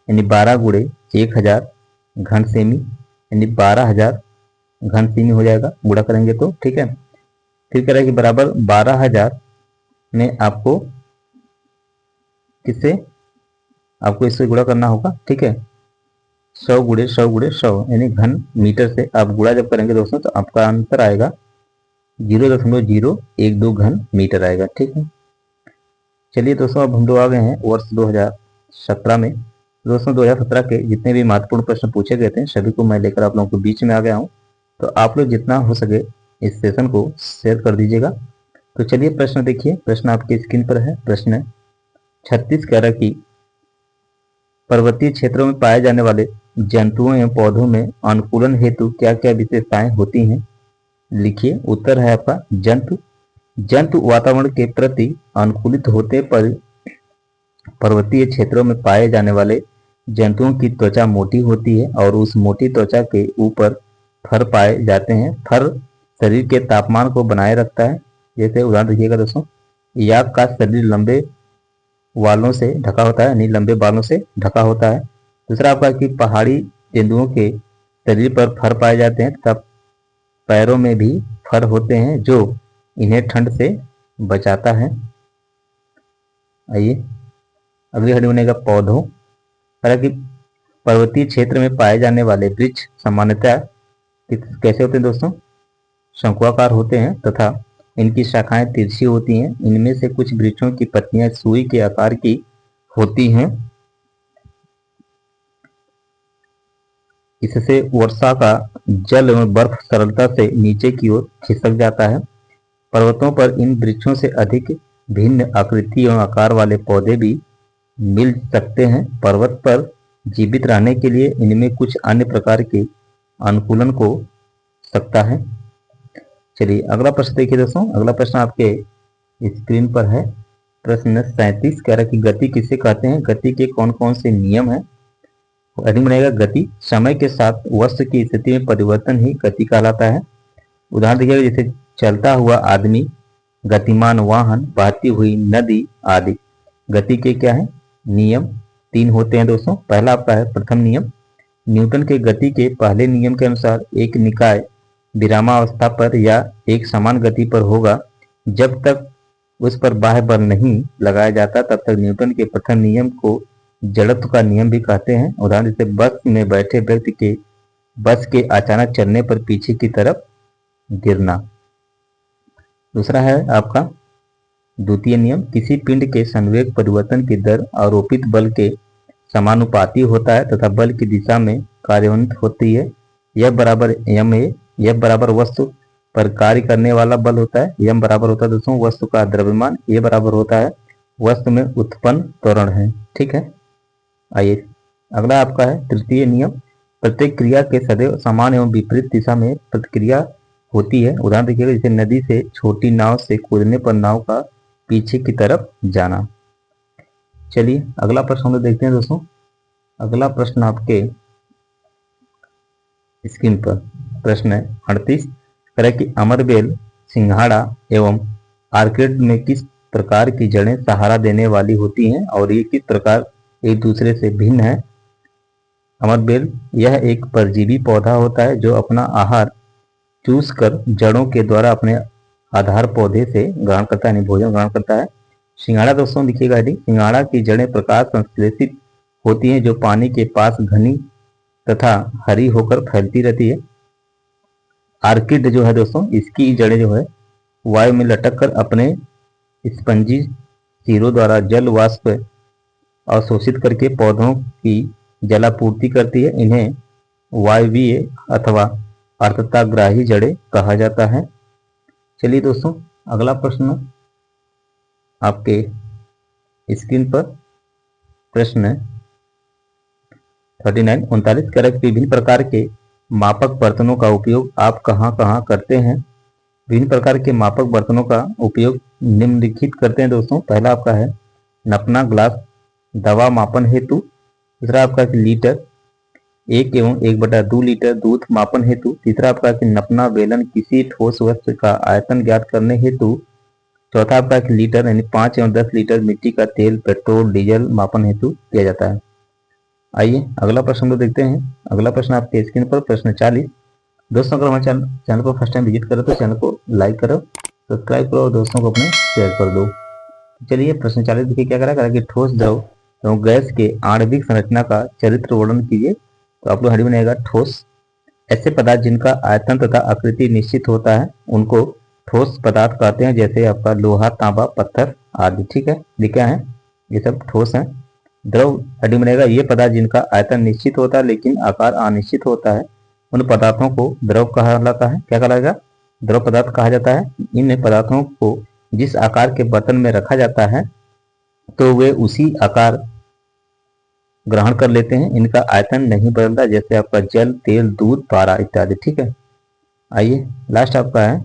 यानी 12 गुणे 1000 घन सेमी, यानी 12,000 घन सेमी हो जाएगा गुणा करेंगे तो। ठीक है, फिर कह रहा है कि बराबर 12,000 में आपको किससे आपको इससे गुणा करना होगा। ठीक है, 100 गुणे 100 गुणे 100 यानी घन मीटर से आप गुणा जब करेंगे दोस्तों तो आपका आंसर आएगा 0.012 घन मीटर आएगा। ठीक है, चलिए दोस्तों अब हम लोग आ गए हैं वर्ष 2017 में। दोस्तों 2017 के जितने भी महत्वपूर्ण प्रश्न पूछे गए थे सभी को मैं लेकर आप लोगों के बीच में आ गया हूँ। तो आप लोग जितना हो सके इस सेशन को शेयर कर दीजिएगा। तो चलिए प्रश्न देखिए, प्रश्न आपके स्क्रीन पर है। प्रश्न 36 कह रहा कि पर्वतीय क्षेत्रों में पाए जाने वाले जंतुओं एवं पौधों में अनुकूलन हेतु क्या क्या विशेषताएं होती हैं? लिखिए। उत्तर है आपका जंतु। जंतु वातावरण के प्रति अनुकूलित होते पर पर्वतीय क्षेत्रों में पाए जाने वाले जंतुओं की त्वचा मोटी होती है और उस मोटी त्वचा के ऊपर फर पाए जाते हैं। फर शरीर के तापमान को बनाए रखता है। जैसे उदाहरण देखिएगा दोस्तों, याक का शरीर लंबे वालों से ढका होता है, यानी लंबे बालों से ढका होता है। दूसरा आपका कि पहाड़ी तेंदुओं के शरीर पर फर पाए जाते हैं तथा पैरों में भी फर होते हैं जो इन्हें ठंड से बचाता है। आइए अगली हेडिंग बनेगा पौधों। हालांकि पर्वतीय क्षेत्र में पाए जाने वाले वृक्ष सामान्यतः कैसे होते हैं दोस्तों? शंक्वाकार होते हैं तथा इनकी शाखाएं तिरछी होती हैं। इनमें से कुछ वृक्षों की पत्तियां सुई के आकार की होती हैं। इससे वर्षा का जल एवं बर्फ सरलता से नीचे की ओर खिसक जाता है। पर्वतों पर इन वृक्षों से अधिक भिन्न आकृति एवं आकार वाले पौधे भी मिल सकते हैं। पर्वत पर जीवित रहने के लिए इनमें कुछ अन्य प्रकार के अनुकूलन को सकता है। चलिए अगला प्रश्न देखिए दोस्तों। अगला प्रश्न आपके स्क्रीन पर है। प्रश्न 37 कह रहा है कि गति किसे कहते हैं? गति के कौन कौन से नियम हैं? हेडिंग बनेगा गति। समय के साथ वस्तु की स्थिति में परिवर्तन ही गति कहलाता है। उदाहरण देखिएगा, जैसे चलता हुआ आदमी, गतिमान वाहन, बहती हुई नदी आदि। गति के क्या है? नियम 3 होते हैं दोस्तों। पहला आपका है प्रथम नियम। न्यूटन के गति के पहले नियम के अनुसार एक निकाय विरामावस्था पर या एक समान गति पर होगा जब तक उस पर बाह्य बल नहीं लगाया जाता, तब तक न्यूटन के प्रथम नियम को जड़त्व का नियम भी कहते हैं। उदाहरण जैसे बस में बैठे व्यक्ति के बस के अचानक चलने पर पीछे की तरफ गिरना। दूसरा है आपका द्वितीय नियम। किसी पिंड के संवेग परिवर्तन की दर आरोपित बल के समानुपाती होता है तथा बल की दिशा में कार्यान्वित होती है। यह बराबर एम ए। यह बराबर वस्तु पर कार्य करने वाला बल होता है। एम बराबर होता है दोस्तों वस्तु का द्रव्यमान। ए बराबर होता है वस्तु में उत्पन्न त्वरण है। ठीक है। आइए अगला आपका है तृतीय नियम। प्रत्येक क्रिया के सदैव समान एवं विपरीत दिशा में प्रतिक्रिया होती है। उदाहरण देखिएगा, जैसे नदी से छोटी नाव से कूदने पर नाव का पीछे की तरफ जाना। चलिए अगला प्रश्न हम लोग देखते हैं दोस्तों। अगला प्रश्न आपके स्क्रीन पर प्रश्न है 38 तरह की अमरबेल, सिंघाड़ा एवं आर्किड में किस प्रकार की जड़ें सहारा देने वाली होती हैं और ये किस प्रकार एक दूसरे से भिन्न है? अमरबेल यह एक परजीवी पौधा होता है जो अपना आहार चूस कर जड़ों के द्वारा अपने आधार पौधे से ग्रहण करता है, यानी भोजन ग्रहण करता है। सिंघाड़ा दोस्तों देखिएगा, यदि सिंघाड़ा की जड़ें प्रकाश संश्लेषित होती हैं जो पानी के पास घनी तथा हरी होकर फैलती रहती है। आर्किड जो है दोस्तों, इसकी जड़ें जो है वायु में लटक कर अपने स्पंजी सिरों द्वारा जल वाष्प अवशोषित करके पौधों की जलापूर्ति करती है। इन्हें वायवीय अथवा अर्धताग्राही जड़ें कहा जाता है। चलिए दोस्तों अगला प्रश्न आपके स्क्रीन पर प्रश्न 39 कह रहा है विभिन्न प्रकार के मापक बर्तनों का उपयोग आप कहां कहां करते हैं? विभिन्न प्रकार के मापक बर्तनों का उपयोग निम्नलिखित करते हैं दोस्तों। पहला आपका है नपना ग्लास दवा मापन हेतु। दूसरा आपका लीटर 1 एवं 1/2 लीटर दूध मापन हेतु। तीसरा आपका नपना बेलन किसी ठोस वस्तु का आयतन ज्ञात करने हेतु। चौथा आपका लीटर यानी 5 एवं 10 लीटर मिट्टी का तेल, पेट्रोल, डीजल मापन हेतु किया जाता है। आइए अगला प्रश्न हम लोग देखते हैं। अगला प्रश्न आपके स्क्रीन पर प्रश्न 40। दोस्तों अगर हमारे चैनल को फर्स्ट टाइम विजिट करो तो चैनल को लाइक करो, सब्सक्राइब करो और दोस्तों को अपने शेयर कर दो। चलिए प्रश्न 40 देखिए क्या करा कि ठोस द्रव एवं गैस के आणविक संरचना का चरित्र वर्णन कीजिए। तो आप लोग हरी बनेगा ठोस। ऐसे पदार्थ जिनका आयतन तथा आकृति निश्चित होता है उनको ठोस पदार्थ कहते हैं, जैसे आपका लोहा, तांबा, पत्थर आदि। ठीक है, ये क्या है? ये सब ठोस हैं। द्रव हेडिंग बनेगा ये पदार्थ जिनका आयतन निश्चित होता है लेकिन आकार अनिश्चित होता है, उन पदार्थों को द्रव कहलाता है। क्या कहलाएगा? द्रव पदार्थ कहा जाता है। इन पदार्थों को जिस आकार के बर्तन में रखा जाता है तो वे उसी आकार ग्रहण कर लेते हैं, इनका आयतन नहीं बदलता, जैसे आपका जल, तेल, दूध, पारा इत्यादि। ठीक है, आइए लास्ट आपका है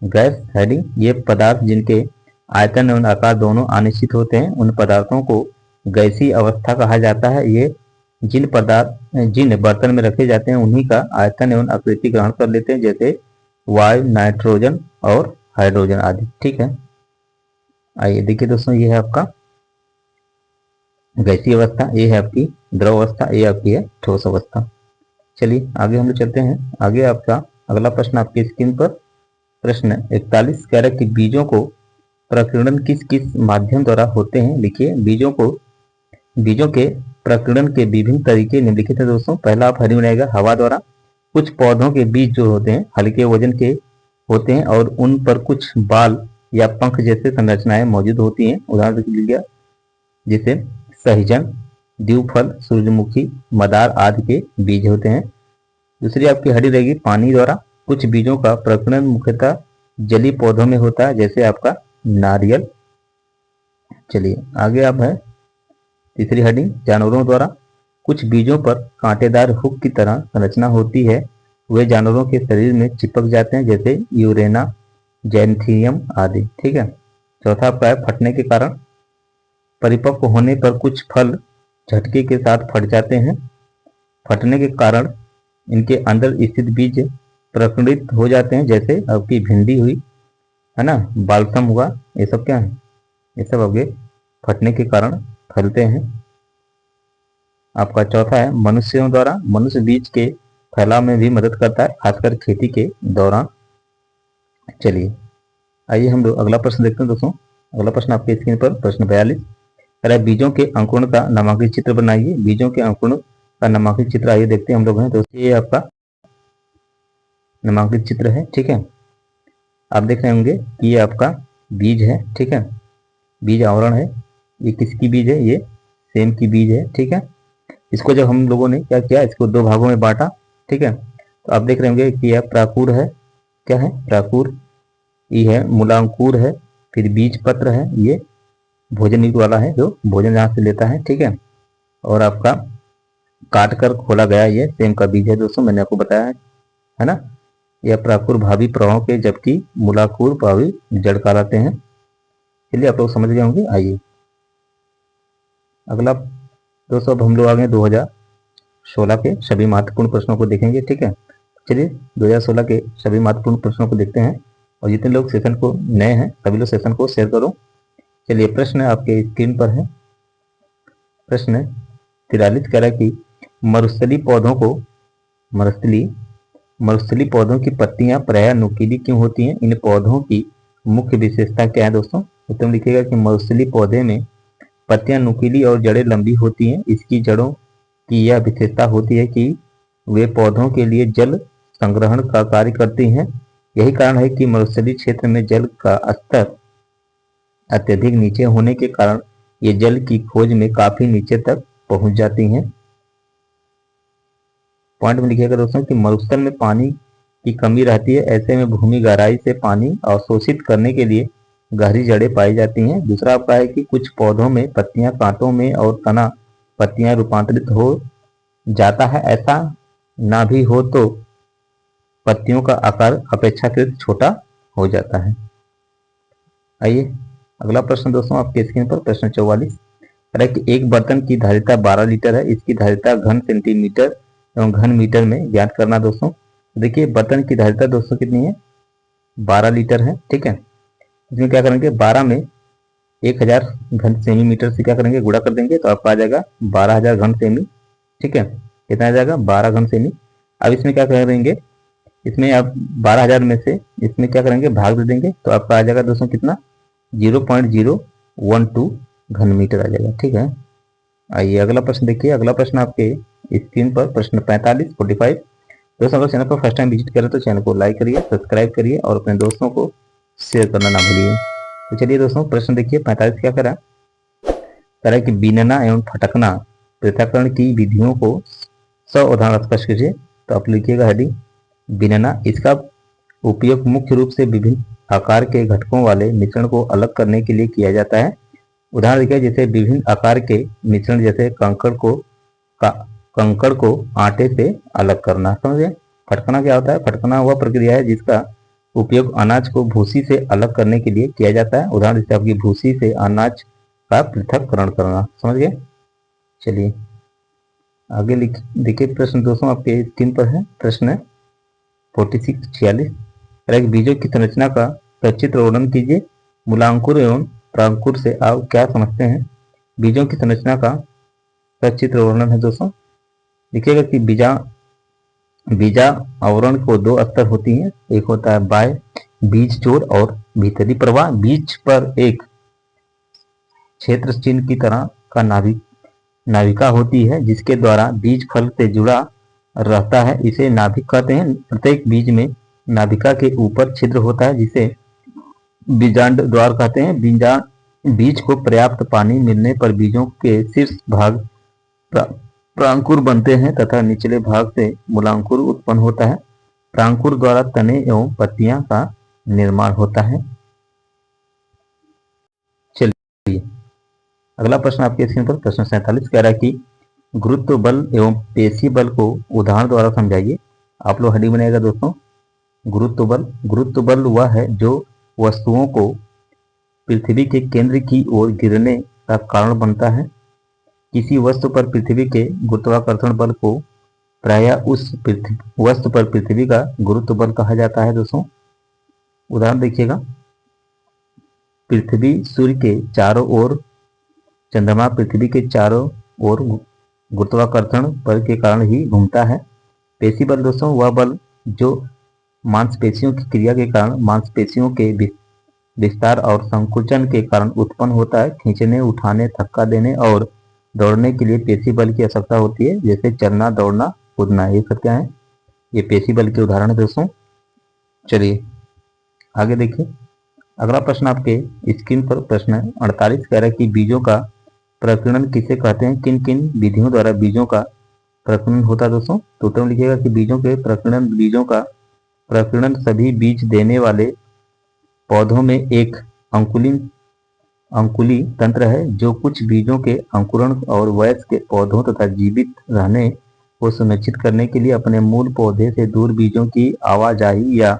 गैस हेडिंग। ये पदार्थ जिनके आयतन एवं आकार दोनों अनिश्चित होते हैं उन पदार्थों को गैसीय अवस्था कहा जाता है। ये जिन बर्तन में रखे जाते हैं उन्हीं का आयतन एवं आकृति ग्रहण कर लेते हैं, जैसे वायु, नाइट्रोजन और हाइड्रोजन आदि। ठीक है, आइए देखिए दोस्तों, ये है आपका गैसीय अवस्था, ये है आपकी द्रव अवस्था, ये आपकी है ठोस अवस्था। चलिए आगे हम लोग चलते हैं। आगे आपका अगला प्रश्न आपकी स्क्रीन पर प्रश्न 41 कह रहा है कि बीजों को प्रकीर्णन किस किस माध्यम द्वारा होते हैं। लिखिए, बीजों के प्रकीर्णन के विभिन्न तरीके निम्नलिखित है दोस्तों। पहला आप हेडिंग बनाएगा हवा द्वारा। कुछ पौधों के बीज जो होते हैं हल्के वजन के होते हैं और उन पर कुछ बाल या पंख जैसे संरचनाएं मौजूद होती हैं। उदाहरण के लिए जैसे सहजन, द्विफल, सूरजमुखी, मदार आदि के बीज होते हैं। दूसरी आपकी हेडिंग रहेगी पानी द्वारा। कुछ बीजों का प्रकीर्णन मुख्यतः जलीय पौधों में होता है, जैसे आपका नारियल। चलिए आगे आप है तीसरी हेडिंग जानवरों द्वारा। कुछ बीजों पर कांटेदार हुक की तरह संरचना होती है, वे जानवरों के शरीर में चिपक जाते हैं, जैसे यूरेना, जैंथियम आदि। ठीक है, चौथा आपका है फटने के कारण। परिपक्व होने पर कुछ फल झटके के साथ फट जाते हैं। फटने के कारण इनके अंदर स्थित बीज प्रकीर्णित हो जाते हैं, जैसे आपकी भिंडी हुई है ना, बालसम हुआ, ये सब क्या है, ये सब आपके फटने के कारण फैलते हैं। आपका चौथा है मनुष्यों द्वारा। मनुष्य बीज के फैलाव में भी मदद करता है, खासकर खेती के दौरान। चलिए आइए हम लोग अगला प्रश्न देखते हैं दोस्तों। अगला प्रश्न आपके स्क्रीन पर प्रश्न 42 अरे बीजों के अंकुरण का नामांकित चित्र बनाइए। बीजों के अंकुरण का नामांकित चित्र आइए देखते हैं हम लोग हैं दोस्तों। ये आपका नामांकित चित्र है। ठीक है, आप देख रहे होंगे कि ये आपका बीज है। ठीक है, बीज आवरण है। ये किसकी बीज है? ये सेम की बीज है। ठीक है, इसको जब हम लोगों ने क्या किया, इसको दो भागों में बांटा। ठीक है, तो आप देख रहे होंगे कि यह प्राकुर है। क्या है? प्राकुर। ये है मूलांकुर है, फिर बीज पत्र है, ये भोजन युक्त वाला है जो भोजन जहाँ से लेता है। ठीक है, और आपका काट कर खोला गया ये सेम का बीज है दोस्तों, मैंने आपको बताया है ना। यह प्राकुर भावी प्रभाव के, जबकि मूलाकुर भावी जड़ कहलाते हैं। चलिए आप लोग समझ गए होंगे। आइए अगला दोस्तों, अब हम लोग आ गए 2016 के सभी महत्वपूर्ण प्रश्नों को देखेंगे। ठीक है, चलिए 2016 के सभी महत्वपूर्ण प्रश्नों को देखते हैं। और जितने लोग सेशन को नए हैं सभी लोग सेशन को शेयर करो। चलिए प्रश्न आपके स्क्रीन पर है। प्रश्न 43 कह रहा है कि मरुस्थली पौधों की पत्तियां प्रायः नुकीली क्यों होती हैं? इन पौधों की मुख्य विशेषता क्या है दोस्तों? उत्तर लिखिएगा कि मरुस्थली पौधे में पत्तियां नुकीली और जड़ें लंबी होती हैं। इसकी जड़ों की यह विशेषता होती है कि वे पौधों के लिए जल संग्रहण का कार्य करती हैं। यही कारण है कि मरुस्थलीय क्षेत्र में जल का स्तर अत्यधिक नीचे होने के कारण ये जल की खोज में काफी नीचे तक पहुंच जाती हैं। पॉइंट में लिखिएगा दोस्तों कि मरुस्थल में पानी की कमी रहती है, ऐसे में भूमि गहराई से पानी अवशोषित करने के लिए गहरी जड़ें पाई जाती हैं। दूसरा आपका है कि कुछ पौधों में पत्तियां कांटों में और तना पत्तियां रूपांतरित हो जाता है। ऐसा ना भी हो तो पत्तियों का आकार अपेक्षाकृत छोटा हो जाता है। आइए अगला प्रश्न दोस्तों आपके स्क्रीन पर प्रश्न 44 है कि एक बर्तन की धारिता 12 लीटर है, इसकी धारिता घन सेंटीमीटर एवं घन मीटर में ज्ञात करना दोस्तों। देखिए बर्तन की धारिता दोस्तों कितनी है? 12 लीटर है। ठीक है, इसमें क्या करेंगे 12 में 1000 घन सेमीमीटर से क्या करेंगे गुणा कर देंगे तो आपका आ जाएगा 12000 घन सेमी। ठीक है, कितना आ जाएगा 12 घन सेमी। अब इसमें क्या करेंगे, इसमें आप 12000 में से इसमें क्या करेंगे भाग दे देंगे तो आपका आ जाएगा दोस्तों कितना 0.012 घन मीटर आ जाएगा। ठीक है, आइए अगला प्रश्न देखिए। अगला प्रश्न आपके स्क्रीन पर प्रश्न 45 दोस्तों अगर चैनल पर फर्स्ट टाइम विजिट करें तो चैनल को लाइक करिए, सब्सक्राइब करिए और अपने दोस्तों को शेयर करना ना भूलिए। तो चलिए दोस्तों प्रश्न देखिए 45 क्या करा तरह की बीनना एवं फटकना पृथक्करण की विधियों को 100 उदाहरण स्पष्ट कीजिए। तो आप लिखिएगा हेडिंग बीनना। इसका उपयोग मुख्य रूप से विभिन्न आकार के घटकों वाले मिश्रण को अलग करने के लिए किया जाता है। उदाहरण देखिए, जैसे विभिन्न आकार के मिश्रण, जैसे कंकड़ को आटे से अलग करना। समझे? फटकना क्या होता है? फटकना वह प्रक्रिया है जिसका उपयोग अनाज को भूसी से अलग करने के लिए किया जाता है। उदाहरण जैसे आपकी भूसी से अनाज का पृथक्करण करना। समझ गए? चलिए आगे देखिए प्रश्न दोस्तों आपके स्क्रीन पर है। प्रश्न 46 बीजों की संरचना का सचित्र वर्णन कीजिए। मूलांकुर एवं प्रांकुर से आप क्या समझते हैं? बीजों की संरचना का सचित्र वर्णन है दोस्तों। देखिएगा कि बीजा आवरण को 2 स्तर होती हैं। एक होता है बाह्य बीज जोड़ और भीतरी प्रवाह। बीज पर एक क्षेत्र चिन्ह की तरह का नाभिका होती है जिसके द्वारा बीज फल से जुड़ा रहता है, इसे नाभिक कहते हैं। प्रत्येक बीज में नाभिका के ऊपर छिद्र होता है जिसे बीजांड द्वार कहते हैं। बीज को पर्याप्त पानी मिलने पर बीजों के शीर्ष भाग प्रांकुर बनते हैं तथा निचले भाग से मूलांकुर उत्पन्न होता है। प्रांकुर द्वारा तने एवं पत्तियां का निर्माण होता है। चलिए अगला प्रश्न आपके स्क्रीन पर प्रश्न 47 कह रहा है कि गुरुत्व बल एवं पेशी बल को उदाहरण द्वारा समझाइए। आप लोग हेडिंग बनाएगा दोस्तों गुरुत्व बल वह है जो वस्तुओं को पृथ्वी के केंद्र की ओर गिरने का कारण बनता है। किसी वस्तु पर पृथ्वी के गुरुत्वाकर्षण बल को प्रायः उस वस्तु पर पृथ्वी का गुरुत्व बल कहा जाता है दोस्तों। उदाहरण देखिएगा, पृथ्वी सूर्य के चारों ओर, चंद्रमा पृथ्वी के चारों ओर गुरुत्वाकर्षण बल के कारण ही घूमता है। पेशी बल दोस्तों वह बल जो मांसपेशियों की क्रिया के कारण मांसपेशियों के विस्तार और संकुचन के कारण उत्पन्न होता है। खींचने, उठाने, धक्का देने और दौड़ने के लिए पेशी बल की आवश्यकता होती है, जैसे चलना, दौड़ना, कूदना। ये सब क्या है? ये पेशी बल के उदाहरण है दोस्तों। चलिए आगे देखिए अगला प्रश्न आपके स्क्रीन पर प्रश्न 48 कह रहा है कि बीजों का प्रकीर्णन किसे कहते हैं? किन किन विधियों द्वारा बीजों का प्रकीर्णन होता है दोस्तों? तो उत्तर में लिखिएगा कि बीजों का प्रकीर्णन सभी बीज देने वाले पौधों में एक अंकुली तंत्र है जो कुछ बीजों के अंकुरण और वयस्क पौधों तथा जीवित रहने को सुनिश्चित करने के लिए अपने मूल पौधे से दूर बीजों की आवाजाही या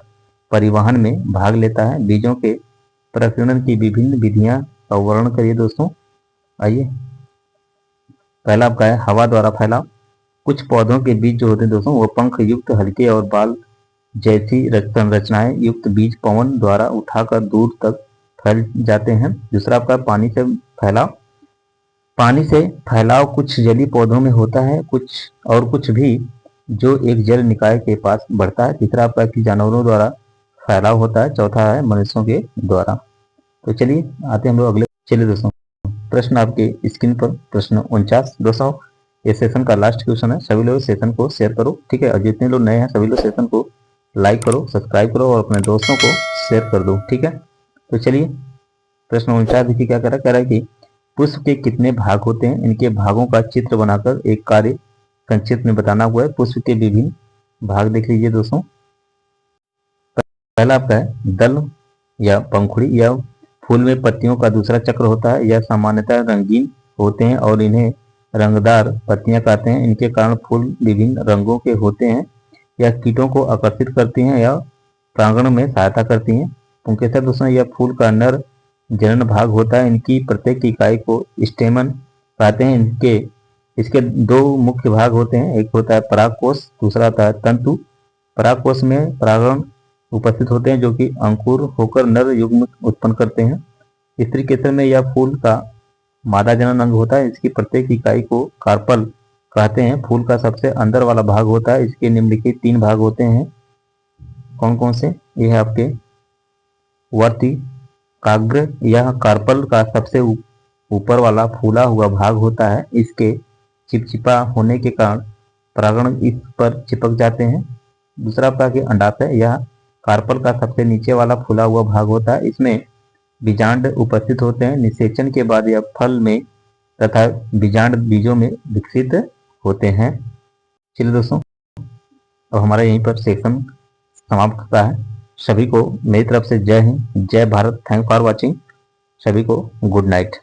परिवहन में भाग लेता है। बीजों के प्रकीर्णन की विभिन्न विधियां का वर्णन करिए दोस्तों। आइए पहला आपका है हवा द्वारा फैलाव। कुछ पौधों के बीज जो होते हैं दोस्तों वो पंख युक्त, हल्के और बाल जैसी संरचनाएं युक्त बीज पवन द्वारा उठाकर दूर तक फैल जाते हैं। दूसरा आपका पानी से फैलाव कुछ जलीय पौधों में होता है, कुछ भी जो एक जल निकाय के पास बढ़ता है। तीसरा आपका कि जानवरों द्वारा फैलाव होता है। चौथा है मनुष्यों के द्वारा। तो चलिए आते हैं हम लोग अगले। चलिए दोस्तों प्रश्न आपके स्क्रीन पर प्रश्न 49 दोस्तों ये सेशन का लास्ट क्वेश्चन है। सभी लोग सेशन को शेयर करो, ठीक है। और जितने लोग नए हैं सभी लोग सेशन को लाइक करो, सब्सक्राइब करो और अपने दोस्तों को शेयर कर दो, ठीक है। तो चलिए प्रश्न 49 देखिए क्या कह रहा है कि पुष्प के कितने भाग होते हैं? इनके भागों का चित्र बनाकर एक कार्य संक्षिप्त में बताना हुआ है। पुष्प के विभिन्न भाग देख लीजिए दोस्तों। पहला आपका है दल या पंखुड़ी या फूल में पत्तियों का दूसरा चक्र होता है। यह सामान्यतः रंगीन होते हैं और इन्हें रंगदार पत्तियां कहते हैं। इनके कारण फूल विभिन्न रंगों के होते हैं। यह कीटों को आकर्षित करती हैं या प्रांगण में सहायता करती हैं। पुंकेसर दोस्तों यह फूल का नर जनन भाग होता है। इनकी प्रत्येक इकाई को स्टेमन कहते हैं। इसके 2 मुख्य भाग होते हैं, एक होता है परागकोश, दूसरा होता है तंतु। परागकोश में परागण उपस्थित होते हैं जो कि अंकुर होकर नर युग्म उत्पन्न करते हैं। स्त्री केसर में यह फूल का मादा जनन अंग होता है। इसकी प्रत्येक इकाई को कार्पल कहते हैं। फूल का सबसे अंदर वाला भाग होता है। इसके निम्नलिखित 3 भाग होते हैं। कौन कौन से? यह है आपके वर्तिकाग्र, यह कार्पल का सबसे ऊपर वाला फूला हुआ भाग होता है। इसके चिपचिपा होने के कारण परागण इस पर चिपक जाते हैं। दूसरा आपका कि अंडाशय, यह कार्पल का सबसे नीचे वाला फूला हुआ भाग होता है। इसमें बीजांड उपस्थित होते हैं। निषेचन के बाद यह फल में तथा बीजांड बीजों में विकसित होते हैं। चलिए दोस्तों, अब हमारा यहीं पर सेक्शन समाप्त होता है। सभी को मेरी तरफ से जय हिंद, जय भारत। Thank for watching. सभी को गुड नाइट।